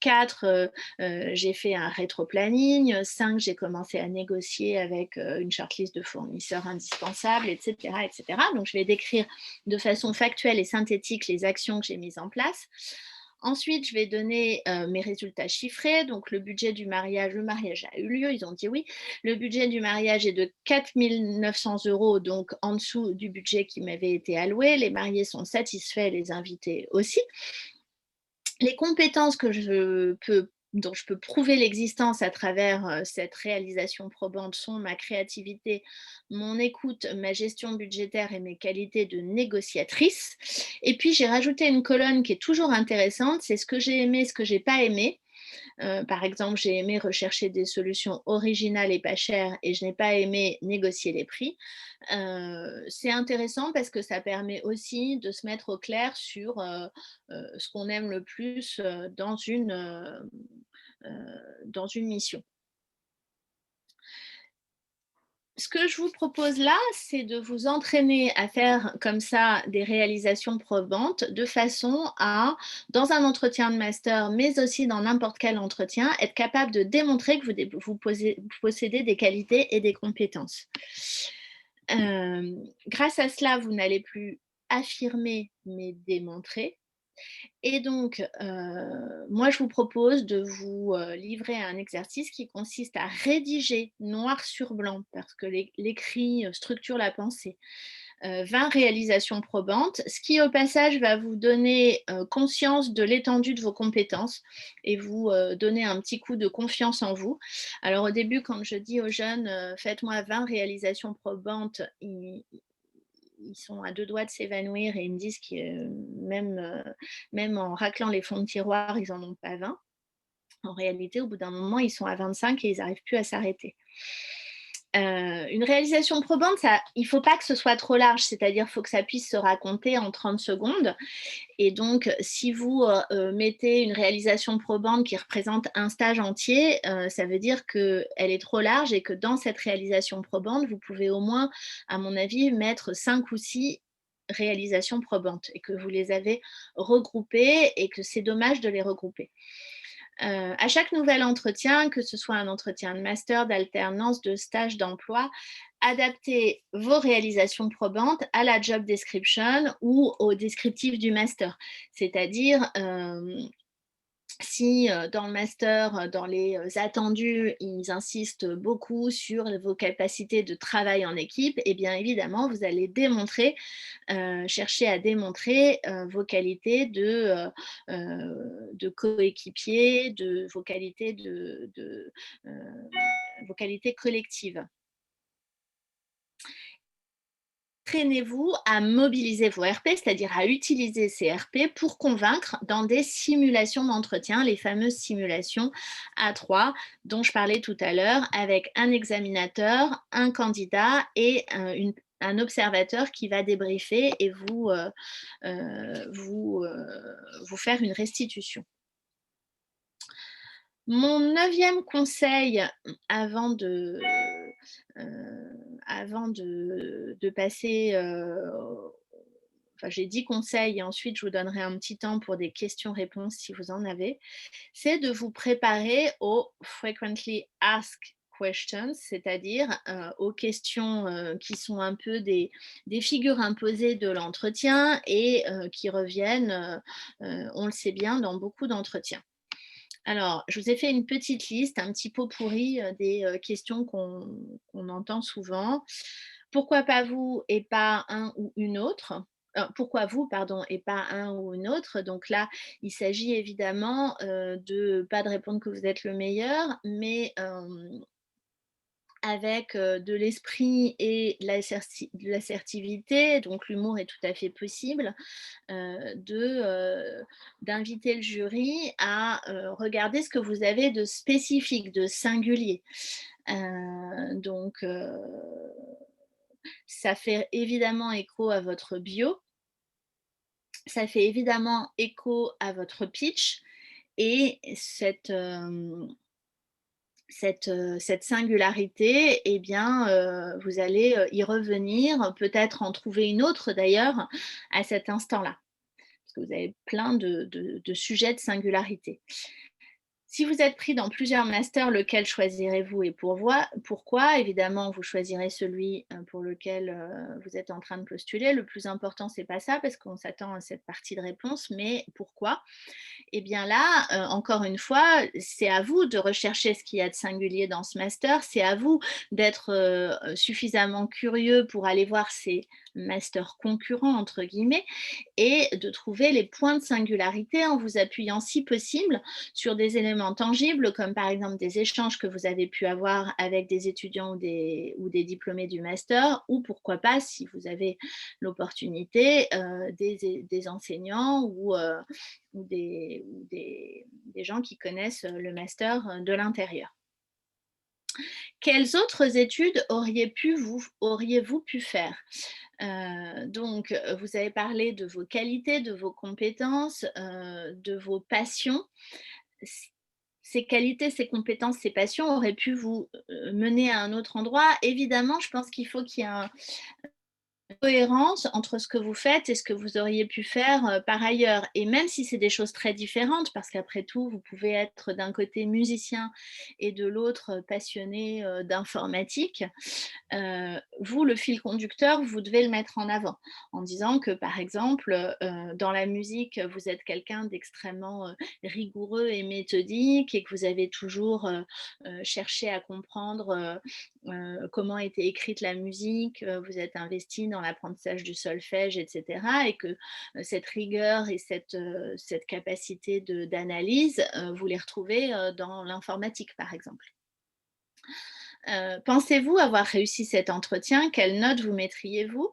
4, j'ai fait un rétro-planning. 5, j'ai commencé à négocier avec une shortlist de fournisseurs indispensables, etc., etc. Donc, je vais décrire de façon factuelle et synthétique les actions que j'ai mises en place. Ensuite, je vais donner mes résultats chiffrés. Donc, le budget du mariage, le mariage a eu lieu, ils ont dit oui. Le budget du mariage est de 4 900 euros, donc en dessous du budget qui m'avait été alloué. Les mariés sont satisfaits, les invités aussi. Les compétences dont je peux prouver l'existence à travers cette réalisation probante sont ma créativité, mon écoute, ma gestion budgétaire et mes qualités de négociatrice. Et puis j'ai rajouté une colonne qui est toujours intéressante, c'est ce que j'ai aimé, ce que j'ai pas aimé. Par exemple, j'ai aimé rechercher des solutions originales et pas chères et je n'ai pas aimé négocier les prix. C'est intéressant parce que ça permet aussi de se mettre au clair sur ce qu'on aime le plus dans une mission. Ce que je vous propose là, c'est de vous entraîner à faire comme ça des réalisations probantes de façon à, dans un entretien de master, mais aussi dans n'importe quel entretien, être capable de démontrer que vous possédez des qualités et des compétences. Grâce à cela, vous n'allez plus affirmer, mais démontrer. Et donc, moi, je vous propose de vous livrer à un exercice qui consiste à rédiger noir sur blanc, parce que l'écrit structure la pensée, 20 réalisations probantes, ce qui, au passage, va vous donner conscience de l'étendue de vos compétences et vous donner un petit coup de confiance en vous. Alors, au début, quand je dis aux jeunes, faites-moi 20 réalisations probantes, ils sont à 2 doigts de s'évanouir et ils me disent que même en raclant les fonds de tiroir, ils n'en ont pas 20. En réalité, au bout d'un moment, ils sont à 25 et ils n'arrivent plus à s'arrêter. Une réalisation probante, il ne faut pas que ce soit trop large, c'est-à-dire qu'il faut que ça puisse se raconter en 30 secondes. Et donc, si vous mettez une réalisation probante qui représente un stage entier, ça veut dire qu'elle est trop large et que dans cette réalisation probante, vous pouvez au moins, à mon avis, mettre 5 ou 6 réalisations probantes et que vous les avez regroupées et que c'est dommage de les regrouper. À chaque nouvel entretien, que ce soit un entretien de master, d'alternance, de stage, d'emploi, adaptez vos réalisations probantes à la job description ou au descriptif du master. C'est-à-dire, si dans le master, dans les attendus, ils insistent beaucoup sur vos capacités de travail en équipe, et bien évidemment, vous allez chercher à démontrer vos qualités de coéquipier, vos qualités vos qualités collectives. Entraînez-vous à mobiliser vos RP, c'est-à-dire à utiliser ces RP pour convaincre dans des simulations d'entretien, les fameuses simulations A3 dont je parlais tout à l'heure, avec un examinateur, un candidat et un observateur qui va débriefer et vous faire une restitution. Mon 9e conseil avant de passer, j'ai 10 conseils et ensuite je vous donnerai un petit temps pour des questions-réponses si vous en avez, c'est de vous préparer aux frequently asked questions, c'est-à-dire aux questions qui sont un peu des figures imposées de l'entretien et qui reviennent, on le sait bien, dans beaucoup d'entretiens. Alors, je vous ai fait une petite liste, un petit pot pourri des questions qu'on entend souvent. Pourquoi pas vous et pas un ou une autre? Pourquoi vous, pardon, et pas un ou une autre? Donc là, il s'agit évidemment pas de répondre que vous êtes le meilleur, mais avec de l'esprit et de l'assertivité, donc l'humour est tout à fait possible, d'inviter le jury à regarder ce que vous avez de spécifique, de singulier. Donc, ça fait évidemment écho à votre bio, ça fait évidemment écho à votre pitch et cette singularité, eh bien, vous allez y revenir, peut-être en trouver une autre d'ailleurs à cet instant-là, parce que vous avez plein de sujets de singularité. Si vous êtes pris dans plusieurs masters, lequel choisirez-vous et pourquoi? Évidemment, vous choisirez celui pour lequel vous êtes en train de postuler. Le plus important, c'est pas ça, parce qu'on s'attend à cette partie de réponse, mais pourquoi? Eh bien là, encore une fois, c'est à vous de rechercher ce qu'il y a de singulier dans ce master. C'est à vous d'être suffisamment curieux pour aller voir ces masters concurrents, entre guillemets, et de trouver les points de singularité en vous appuyant, si possible, sur des éléments tangibles, comme par exemple des échanges que vous avez pu avoir avec des étudiants ou des diplômés du master, ou pourquoi pas, si vous avez l'opportunité, des enseignants ou des gens qui connaissent le master de l'intérieur. Quelles autres études auriez-vous pu faire? Donc, vous avez parlé de vos qualités, de vos compétences, de vos passions. Ces qualités, ces compétences, ces passions auraient pu vous mener à un autre endroit. Évidemment, je pense qu'il faut qu'il y ait cohérence entre ce que vous faites et ce que vous auriez pu faire par ailleurs. Et même si c'est des choses très différentes, parce qu'après tout, vous pouvez être d'un côté musicien et de l'autre passionné d'informatique, vous, le fil conducteur, vous devez le mettre en avant en disant que, par exemple, dans la musique, vous êtes quelqu'un d'extrêmement rigoureux et méthodique et que vous avez toujours cherché à comprendre comment était écrite la musique, vous êtes investi dans l'apprentissage du solfège, etc. Et que cette rigueur et cette capacité d'analyse, vous les retrouvez dans l'informatique, par exemple. Pensez-vous avoir réussi cet entretien? Quelle note vous mettriez-vous?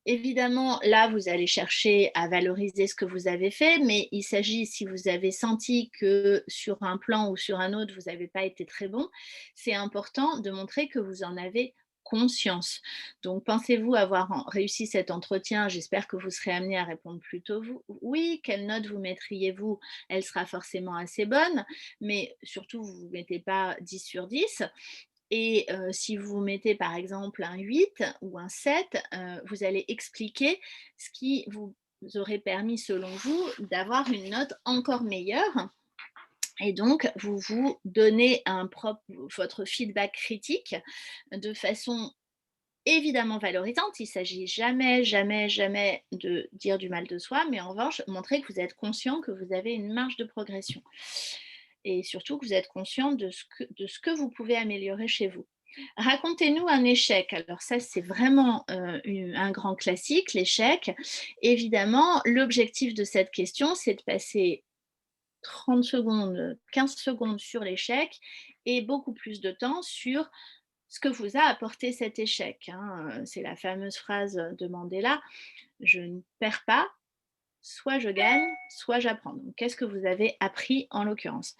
Évidemment, là, vous allez chercher à valoriser ce que vous avez fait, mais il s'agit, si vous avez senti que sur un plan ou sur un autre, vous n'avez pas été très bon, c'est important de montrer que vous en avez conscience. Donc, pensez-vous avoir réussi cet entretien? J'espère que vous serez amené à répondre plutôt oui. Quelle note vous mettriez-vous? Elle sera forcément assez bonne, mais surtout, vous ne vous mettez pas 10 sur 10. Et si vous mettez par exemple un 8 ou un 7, vous allez expliquer ce qui vous aurait permis, selon vous, d'avoir une note encore meilleure. Et donc, vous vous donnez votre feedback critique de façon évidemment valorisante. Il ne s'agit jamais, jamais, jamais de dire du mal de soi, mais en revanche, montrer que vous êtes conscient que vous avez une marge de progression. Et surtout que vous êtes conscient de ce que vous pouvez améliorer chez vous. Racontez-nous un échec. Alors ça, c'est vraiment un grand classique, l'échec. Évidemment, l'objectif de cette question, c'est de passer 30 secondes, 15 secondes sur l'échec et beaucoup plus de temps sur ce que vous a apporté cet échec. C'est la fameuse phrase de Mandela, je ne perds pas, soit je gagne, soit j'apprends. Donc, qu'est-ce que vous avez appris en l'occurrence?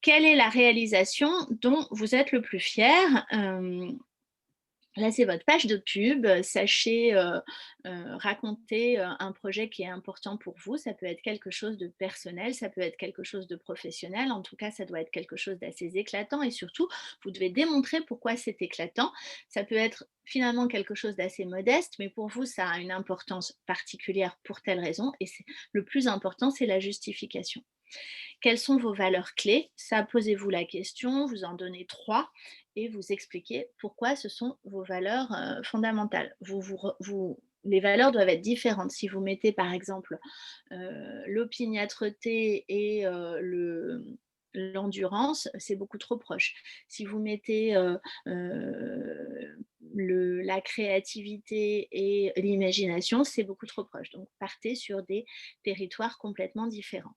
Quelle est la réalisation dont vous êtes le plus fier? Là, c'est votre page de pub. Sachez raconter un projet qui est important pour vous. Ça peut être quelque chose de personnel, ça peut être quelque chose de professionnel. En tout cas, ça doit être quelque chose d'assez éclatant et surtout, vous devez démontrer pourquoi c'est éclatant. Ça peut être finalement quelque chose d'assez modeste, mais pour vous, ça a une importance particulière pour telle raison. Et le plus important, c'est la justification. Quelles sont vos valeurs clés? Ça, posez-vous la question, vous en donnez 3 et vous expliquez pourquoi ce sont vos valeurs fondamentales. Les valeurs doivent être différentes. Si vous mettez par exemple l'opiniâtreté et l'endurance, c'est beaucoup trop proche. Si vous mettez la créativité et l'imagination, c'est beaucoup trop proche. Donc partez sur des territoires complètement différents.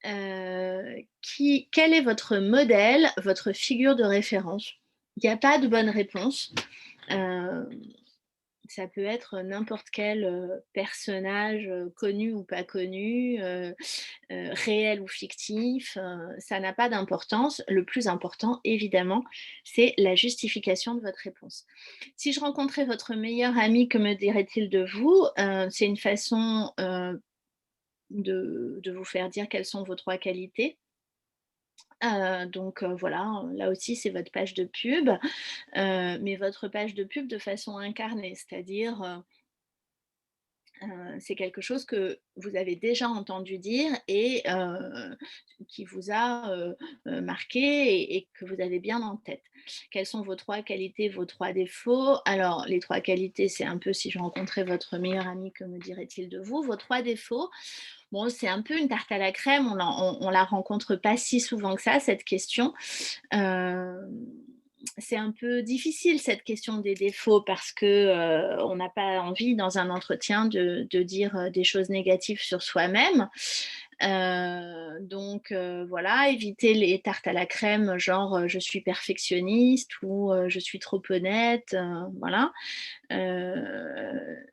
Quel est votre modèle, votre figure de référence? Il n'y a pas de bonne réponse. Ça peut être n'importe quel personnage connu ou pas connu, réel ou fictif, ça n'a pas d'importance. Le plus important, évidemment, c'est la justification de votre réponse. Si je rencontrais votre meilleur ami, que me dirait-il de vous? C'est une façon de vous faire dire quelles sont vos 3 qualités. Donc voilà, là aussi c'est votre page de pub, mais votre page de pub de façon incarnée, c'est-à-dire, c'est quelque chose que vous avez déjà entendu dire et qui vous a, marqué et que vous avez bien en tête. Quelles sont vos 3 qualités, vos 3 défauts? Alors les 3 qualités, c'est un peu si je rencontrais votre meilleur ami, que me dirait-il de vous? Vos 3 défauts, bon, c'est un peu une tarte à la crème, on la rencontre pas si souvent que ça, cette question. Hem, c'est un peu difficile cette question des défauts parce que, on n'a pas envie dans un entretien de dire, des choses négatives sur soi-même. Donc voilà, éviter les tartes à la crème genre, «Je suis perfectionniste» ou, «Je suis trop honnête», voilà.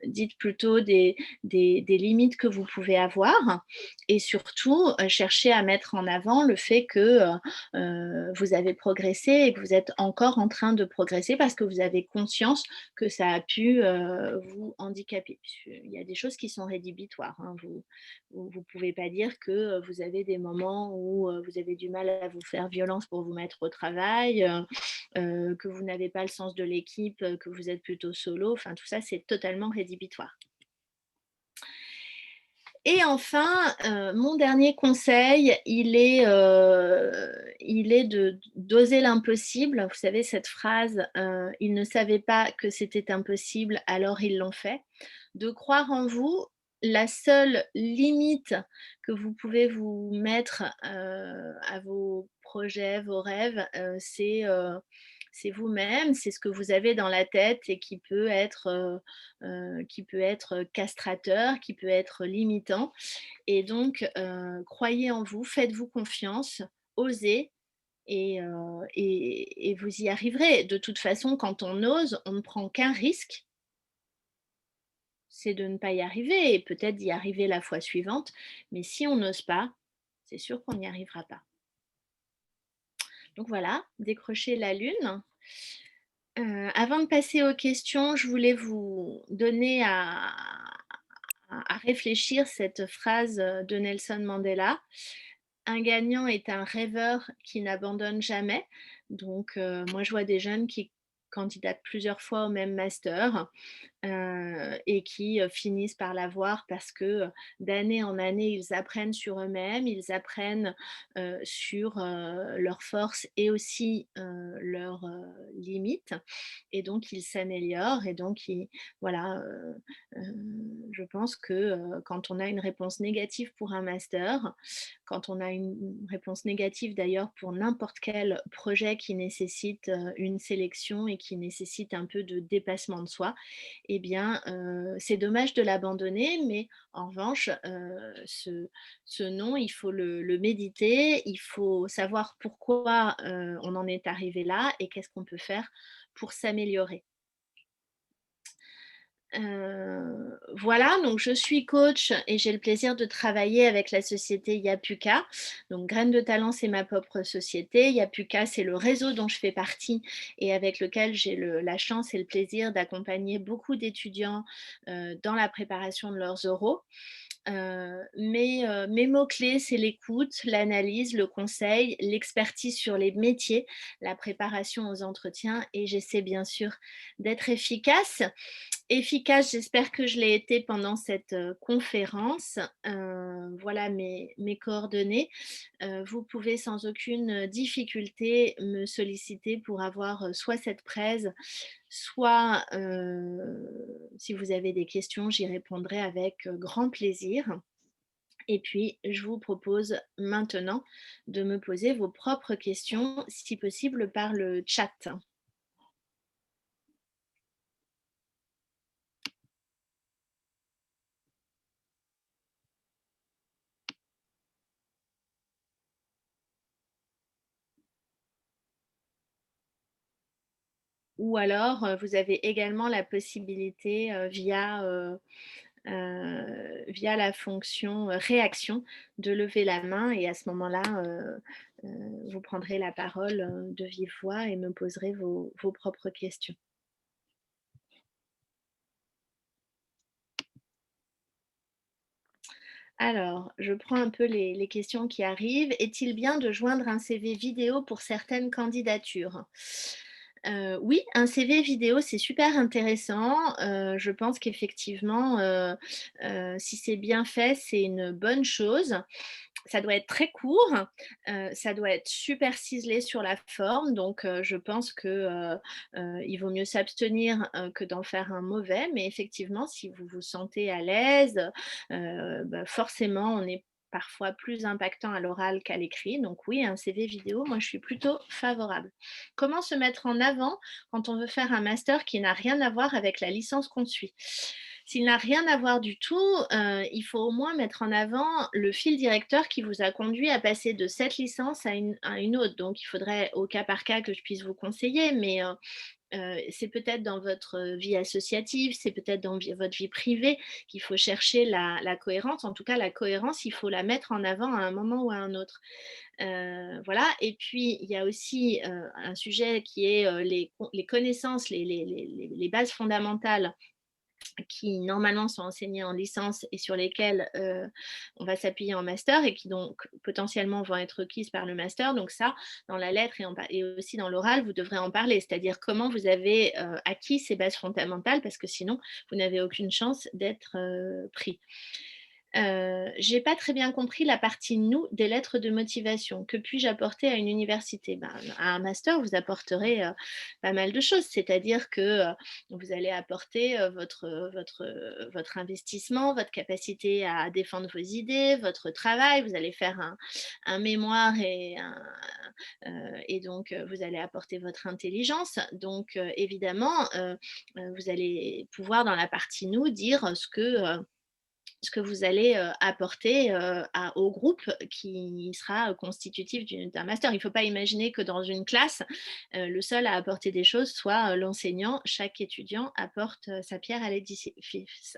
Dites plutôt des limites que vous pouvez avoir et surtout, cherchez à mettre en avant le fait que, vous avez progressé et que vous êtes encore en train de progresser parce que vous avez conscience que ça a pu, vous handicaper. Puisqu'il y a des choses qui sont rédhibitoires, hein. Vous pouvez pas dire que, vous avez des moments où, vous avez du mal à vous faire violence pour vous mettre au travail, que vous n'avez pas le sens de l'équipe, que vous êtes plutôt solo, enfin tout ça c'est totalement rédhibitoire. Et enfin, mon dernier conseil, il est de d'oser l'impossible. Vous savez cette phrase, «Ils ne savaient pas que c'était impossible, alors ils l'ont fait». De croire en vous, la seule limite que vous pouvez vous mettre, à vos projets, vos rêves, c'est vous-même, c'est ce que vous avez dans la tête et qui peut être castrateur, qui peut être limitant. Et donc, croyez en vous, faites-vous confiance, osez et vous y arriverez. De toute façon, quand on ose, on ne prend qu'un risque, c'est de ne pas y arriver et peut-être d'y arriver la fois suivante. Mais si on n'ose pas, c'est sûr qu'on n'y arrivera pas. Donc voilà, décrochez la lune. Avant de passer aux questions, je voulais vous donner à réfléchir cette phrase de Nelson Mandela. Un gagnant est un rêveur qui n'abandonne jamais. Donc, moi, je vois des jeunes qui candidatent plusieurs fois au même master et qui finissent par l'avoir parce que d'année en année, ils apprennent sur eux-mêmes, ils apprennent sur leurs forces et aussi leurs limites. Et donc, ils s'améliorent. Et donc, voilà, je pense que quand on a une réponse négative pour un master, quand on a une réponse négative d'ailleurs pour n'importe quel projet qui nécessite une sélection et qui nécessite un peu de dépassement de soi, eh bien, c'est dommage de l'abandonner, mais en revanche, ce non, il faut le méditer, il faut savoir pourquoi on en est arrivé là et qu'est-ce qu'on peut faire pour s'améliorer. Voilà, donc je suis coach et j'ai le plaisir de travailler avec la société Yapuka. Donc Graines de Talent, c'est ma propre société. Yapuka, c'est le réseau dont je fais partie et avec lequel j'ai la chance et le plaisir d'accompagner beaucoup d'étudiants dans la préparation de leurs oraux. Mes mots-clés, c'est l'écoute, l'analyse, le conseil, l'expertise sur les métiers, la préparation aux entretiens et j'essaie bien sûr d'être efficace. Efficace, j'espère que je l'ai été pendant cette conférence. Voilà mes coordonnées. Vous pouvez sans aucune difficulté me solliciter pour avoir soit cette presse, soit si vous avez des questions, j'y répondrai avec grand plaisir. Et puis, je vous propose maintenant de me poser vos propres questions, si possible par le chat. ou alors, vous avez également la possibilité via la fonction réaction de lever la main et à ce moment-là, vous prendrez la parole de vive voix et me poserez vos propres questions. Alors, je prends un peu les questions qui arrivent. Est-il bien de joindre un CV vidéo pour certaines candidatures? Oui, un CV vidéo, c'est super intéressant. Je pense qu'effectivement, si c'est bien fait, c'est une bonne chose. Ça doit être très court, ça doit être super ciselé sur la forme, donc je pense que, il vaut mieux s'abstenir, que d'en faire un mauvais. Mais effectivement, si vous vous sentez à l'aise, bah, forcément, on est parfois plus impactant à l'oral qu'à l'écrit. Donc oui, un CV vidéo, moi, je suis plutôt favorable. Comment se mettre en avant quand on veut faire un master qui n'a rien à voir avec la licence qu'on suit? S'il n'a rien à voir du tout, il faut au moins mettre en avant le fil directeur qui vous a conduit à passer de cette licence à une autre. Donc il faudrait au cas par cas que je puisse vous conseiller, mais c'est peut-être dans votre vie associative, c'est peut-être dans votre vie privée qu'il faut chercher la cohérence. En tout cas, la cohérence, il faut la mettre en avant à un moment ou à un autre. Voilà. Et puis, il y a aussi un sujet qui est les connaissances, les bases fondamentales qui normalement sont enseignés en licence et sur lesquels on va s'appuyer en master et qui donc potentiellement vont être requises par le master. Donc ça, dans la lettre et aussi dans l'oral, vous devrez en parler, c'est-à-dire comment vous avez acquis ces bases fondamentales, parce que sinon, vous n'avez aucune chance d'être pris. J'ai pas très bien compris la partie nous des lettres de motivation. Que puis-je apporter à une université? Ben, à un master, vous apporterez pas mal de choses, c'est-à-dire que vous allez apporter votre investissement, votre capacité à défendre vos idées, votre travail. Vous allez faire un mémoire et donc vous allez apporter votre intelligence. Donc évidemment, vous allez pouvoir dans la partie nous dire ce que vous allez apporter au groupe qui sera constitutif d'un master. Il ne faut pas imaginer que dans une classe, le seul à apporter des choses soit l'enseignant. Chaque étudiant apporte sa pierre à l'édifice.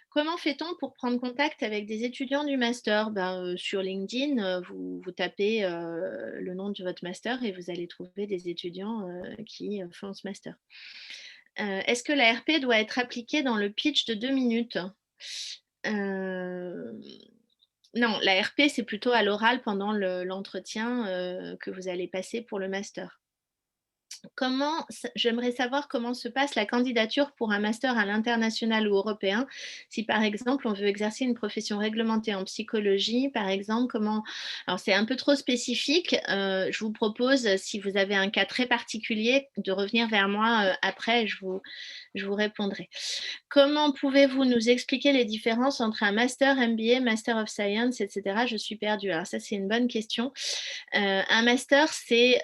Comment fait-on pour prendre contact avec des étudiants du master? Ben, sur LinkedIn, vous tapez le nom de votre master et vous allez trouver des étudiants qui font ce master. Est-ce que la RP doit être appliquée dans le pitch de 2 minutes? Euh, non, la RP, c'est plutôt à l'oral pendant l'entretien que vous allez passer pour le master. J'aimerais savoir comment se passe la candidature pour un master à l'international ou européen. Si par exemple on veut exercer une profession réglementée en psychologie, par exemple, alors c'est un peu trop spécifique. Je vous propose, si vous avez un cas très particulier, de revenir vers moi après, je vous répondrai. Comment pouvez-vous nous expliquer les différences entre un master MBA, Master of Science, etc. Je suis perdue. Alors ça, c'est une bonne question. Un master, c'est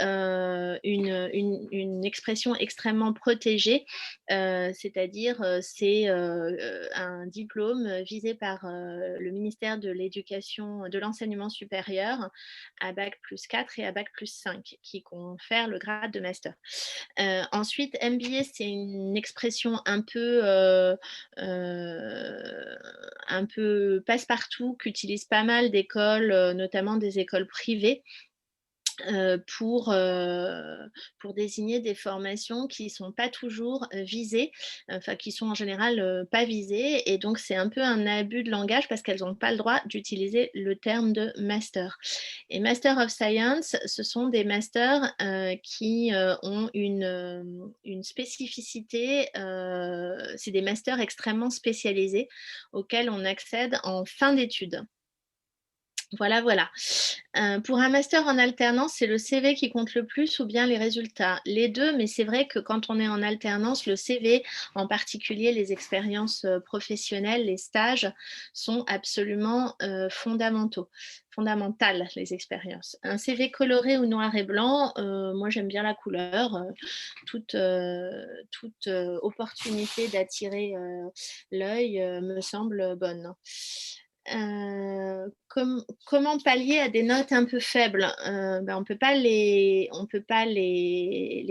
une expression extrêmement protégée, c'est-à-dire c'est un diplôme visé par le ministère de l'Éducation, de l'Enseignement supérieur à bac+4 et à bac+5 qui confère le grade de master. Ensuite, MBA, c'est une expression un peu passe-partout qu'utilisent pas mal d'écoles, notamment des écoles privées. Pour désigner des formations qui ne sont pas toujours visées, enfin qui sont en général pas visées, et donc c'est un peu un abus de langage parce qu'elles n'ont pas le droit d'utiliser le terme de master. Et Master of Science, ce sont des masters qui ont une spécificité, c'est des masters extrêmement spécialisés auxquels on accède en fin d'études. Voilà, voilà. Pour un master en alternance, c'est le CV qui compte le plus ou bien les résultats? Les deux, mais c'est vrai que quand on est en alternance, le CV, en particulier les expériences professionnelles, les stages, sont absolument fondamentales, les expériences. Un CV coloré ou noir et blanc, moi j'aime bien la couleur. Toute opportunité d'attirer l'œil me semble bonne. comment pallier à des notes un peu faibles? On peut pas les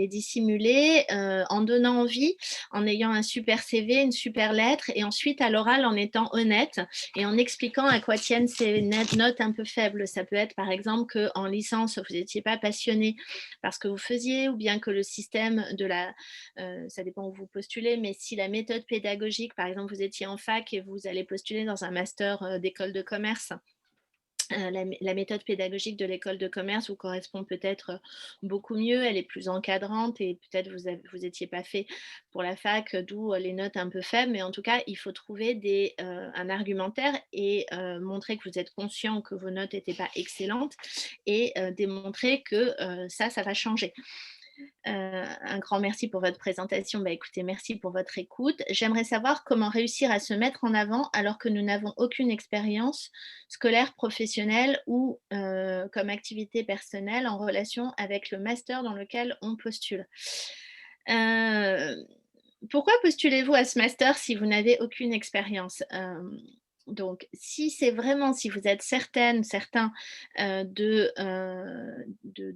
dissimuler en donnant envie, en ayant un super CV, une super lettre, et ensuite à l'oral en étant honnête et en expliquant à quoi tiennent ces notes un peu faibles. Ça peut être par exemple qu'en licence, vous n'étiez pas passionné par ce que vous faisiez, ou bien que le système ça dépend où vous postulez, mais si la méthode pédagogique, par exemple, vous étiez en fac et vous allez postuler dans un master d'école de commerce, la méthode pédagogique de l'école de commerce vous correspond peut-être beaucoup mieux, elle est plus encadrante et peut-être vous n'étiez pas fait pour la fac, d'où les notes un peu faibles, mais en tout cas, il faut trouver un argumentaire et montrer que vous êtes conscient que vos notes n'étaient pas excellentes et démontrer que ça va changer. Un grand merci pour votre présentation. Écoutez, merci pour votre écoute. J'aimerais savoir comment réussir à se mettre en avant alors que nous n'avons aucune expérience scolaire, professionnelle ou comme activité personnelle en relation avec le master dans lequel on postule. Pourquoi postulez-vous à ce master si vous n'avez aucune expérience? Donc, si vous êtes certaine, certain de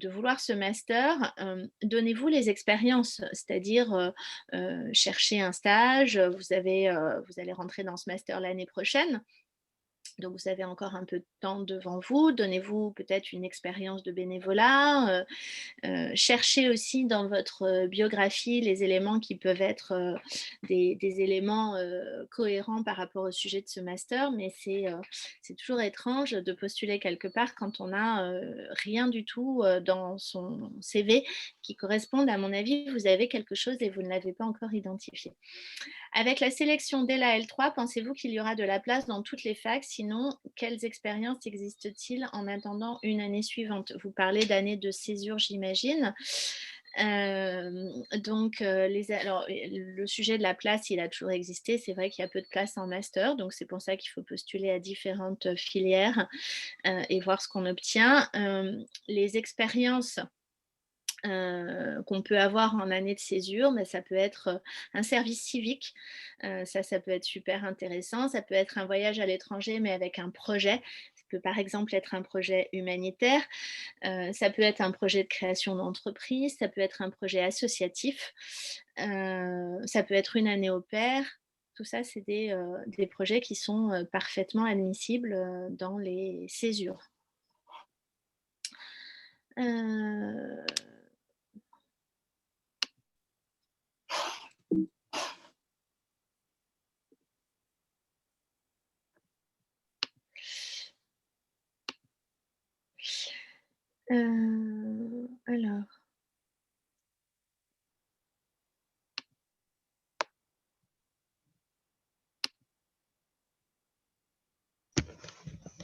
vouloir ce master, donnez-vous les expériences, c'est-à-dire cherchez un stage, vous allez rentrer dans ce master l'année prochaine. Donc, vous avez encore un peu de temps devant vous. Donnez-vous peut-être une expérience de bénévolat. Cherchez aussi dans votre biographie les éléments qui peuvent être des éléments cohérents par rapport au sujet de ce master, mais c'est toujours étrange de postuler quelque part quand on n'a rien du tout dans son CV qui corresponde. À mon avis, vous avez quelque chose et vous ne l'avez pas encore identifié. Avec la sélection dès la L3, pensez-vous qu'il y aura de la place dans toutes les facs? Sinon, quelles expériences existent-ils en attendant une année suivante? Vous parlez d'année de césure, j'imagine. Le sujet de la place, il a toujours existé. C'est vrai qu'il y a peu de places en master, donc c'est pour ça qu'il faut postuler à différentes filières et voir ce qu'on obtient. Les expériences qu'on peut avoir en année de césure, mais ça peut être un service civique, ça peut être super intéressant, ça peut être un voyage à l'étranger mais avec un projet, ça peut par exemple être un projet humanitaire, ça peut être un projet de création d'entreprise, ça peut être un projet associatif, ça peut être une année au pair. Tout ça, c'est des projets qui sont parfaitement admissibles dans les césures. Alors.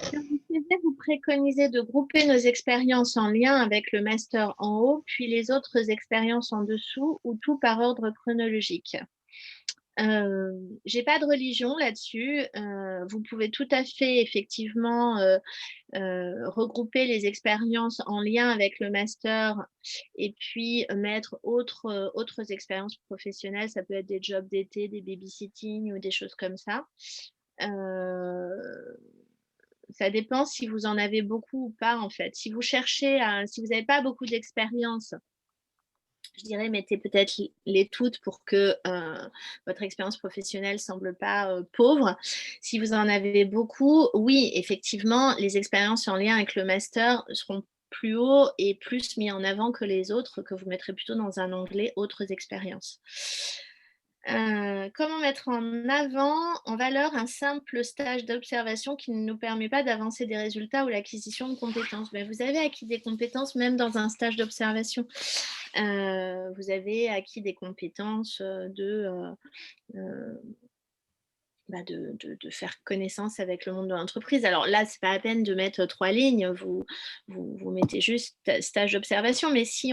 Sur le CV, vous préconisez de grouper nos expériences en lien avec le master en haut, puis les autres expériences en dessous, ou tout par ordre chronologique. J'ai pas de religion là-dessus. Vous pouvez tout à fait effectivement regrouper les expériences en lien avec le master et puis mettre autres expériences professionnelles. Ça peut être des jobs d'été, des babysitting ou des choses comme ça. Ça dépend si vous en avez beaucoup ou pas, en fait. Si vous n'avez pas beaucoup d'expérience, je dirais, mettez peut-être les toutes pour que votre expérience professionnelle ne semble pas pauvre. Si vous en avez beaucoup, oui, effectivement, les expériences en lien avec le master seront plus haut et plus mis en avant que les autres, que vous mettrez plutôt dans un onglet « Autres expériences ». Comment mettre en valeur un simple stage d'observation qui ne nous permet pas d'avancer des résultats ou l'acquisition de compétences? Vous avez acquis des compétences même dans un stage d'observation. Vous avez acquis des compétences de faire connaissance avec le monde de l'entreprise. Alors là, c'est pas la peine de mettre 3 lignes, vous mettez juste stage d'observation, mais si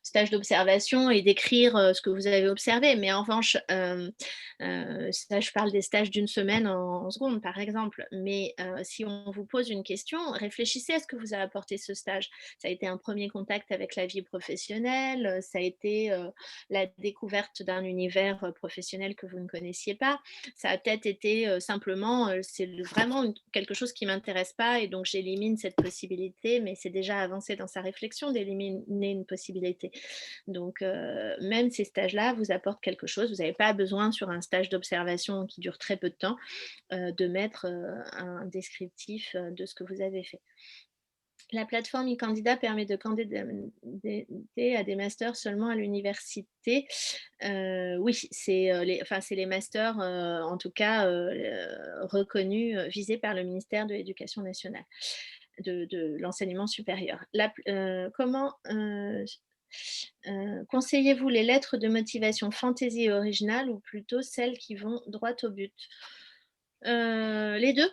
stage d'observation et d'écrire ce que vous avez observé, mais en revanche, ça, je parle des stages d'une semaine en seconde, par exemple, mais si on vous pose une question, réfléchissez à ce que vous a apporté ce stage. Ça a été un premier contact avec la vie professionnelle, ça a été la découverte d'un univers professionnel que vous ne connaissiez pas, ça a peut-être été simplement, c'est vraiment quelque chose qui ne m'intéresse pas et donc j'élimine cette possibilité, mais c'est déjà avancé dans sa réflexion d'éliminer une possibilité. Donc, même ces stages-là vous apportent quelque chose. Vous n'avez pas besoin sur un stage d'observation qui dure très peu de temps, de mettre un descriptif de ce que vous avez fait. La plateforme e-candidat permet de candidater à des masters seulement à l'université. Oui, c'est les masters, en tout cas, reconnus, visés par le ministère de l'Éducation nationale, de l'enseignement supérieur. Comment conseillez-vous les lettres de motivation fantaisie et originales ou plutôt celles qui vont droit au but? Les 2,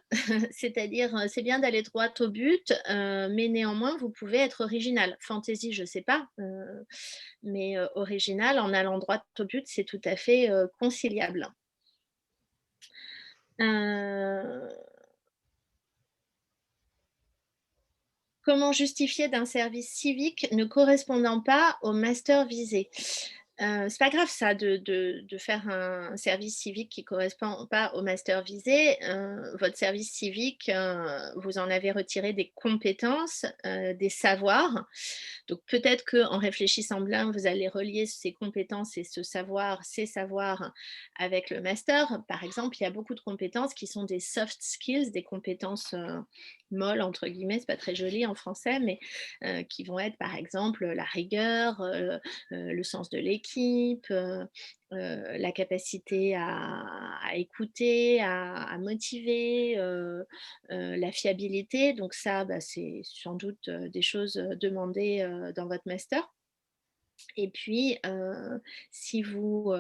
c'est-à-dire, c'est bien d'aller droit au but, mais néanmoins vous pouvez être original. Fantaisie, je ne sais pas, mais original en allant droit au but, c'est tout à fait, conciliable. Comment justifier d'un service civique ne correspondant pas au master visé? C'est pas grave ça de faire un service civique qui correspond pas au master visé. Votre service civique, vous en avez retiré des compétences, des savoirs. Donc peut-être qu'en réfléchissant bien, vous allez relier ces compétences et ces savoirs avec le master. Par exemple, il y a beaucoup de compétences qui sont des soft skills, des compétences, molles entre guillemets, c'est pas très joli en français, mais qui vont être par exemple la rigueur, le sens de l'équipe, la capacité à écouter, à motiver, la fiabilité. Donc ça, c'est sans doute des choses demandées dans votre master. Et puis, si vous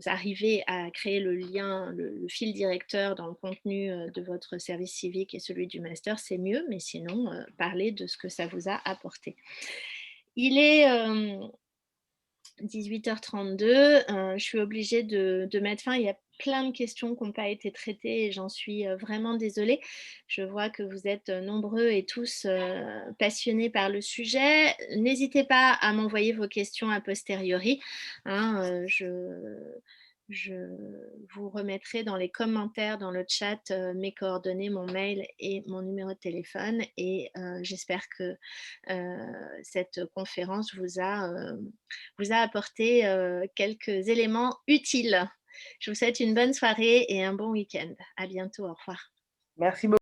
arrivez à créer le lien, le fil directeur dans le contenu de votre service civique et celui du master, c'est mieux, mais sinon, parlez de ce que ça vous a apporté. Il est 18h32, je suis obligée de mettre fin. Il y a plein de questions qui n'ont pas été traitées et j'en suis vraiment désolée. Je vois que vous êtes nombreux et tous passionnés par le sujet. N'hésitez pas à m'envoyer vos questions a posteriori, hein, je vous remettrai dans les commentaires, dans le chat, mes coordonnées, mon mail et mon numéro de téléphone. Et j'espère que cette conférence vous a apporté quelques éléments utiles. Je vous souhaite une bonne soirée et un bon week-end. À bientôt. Au revoir. Merci beaucoup.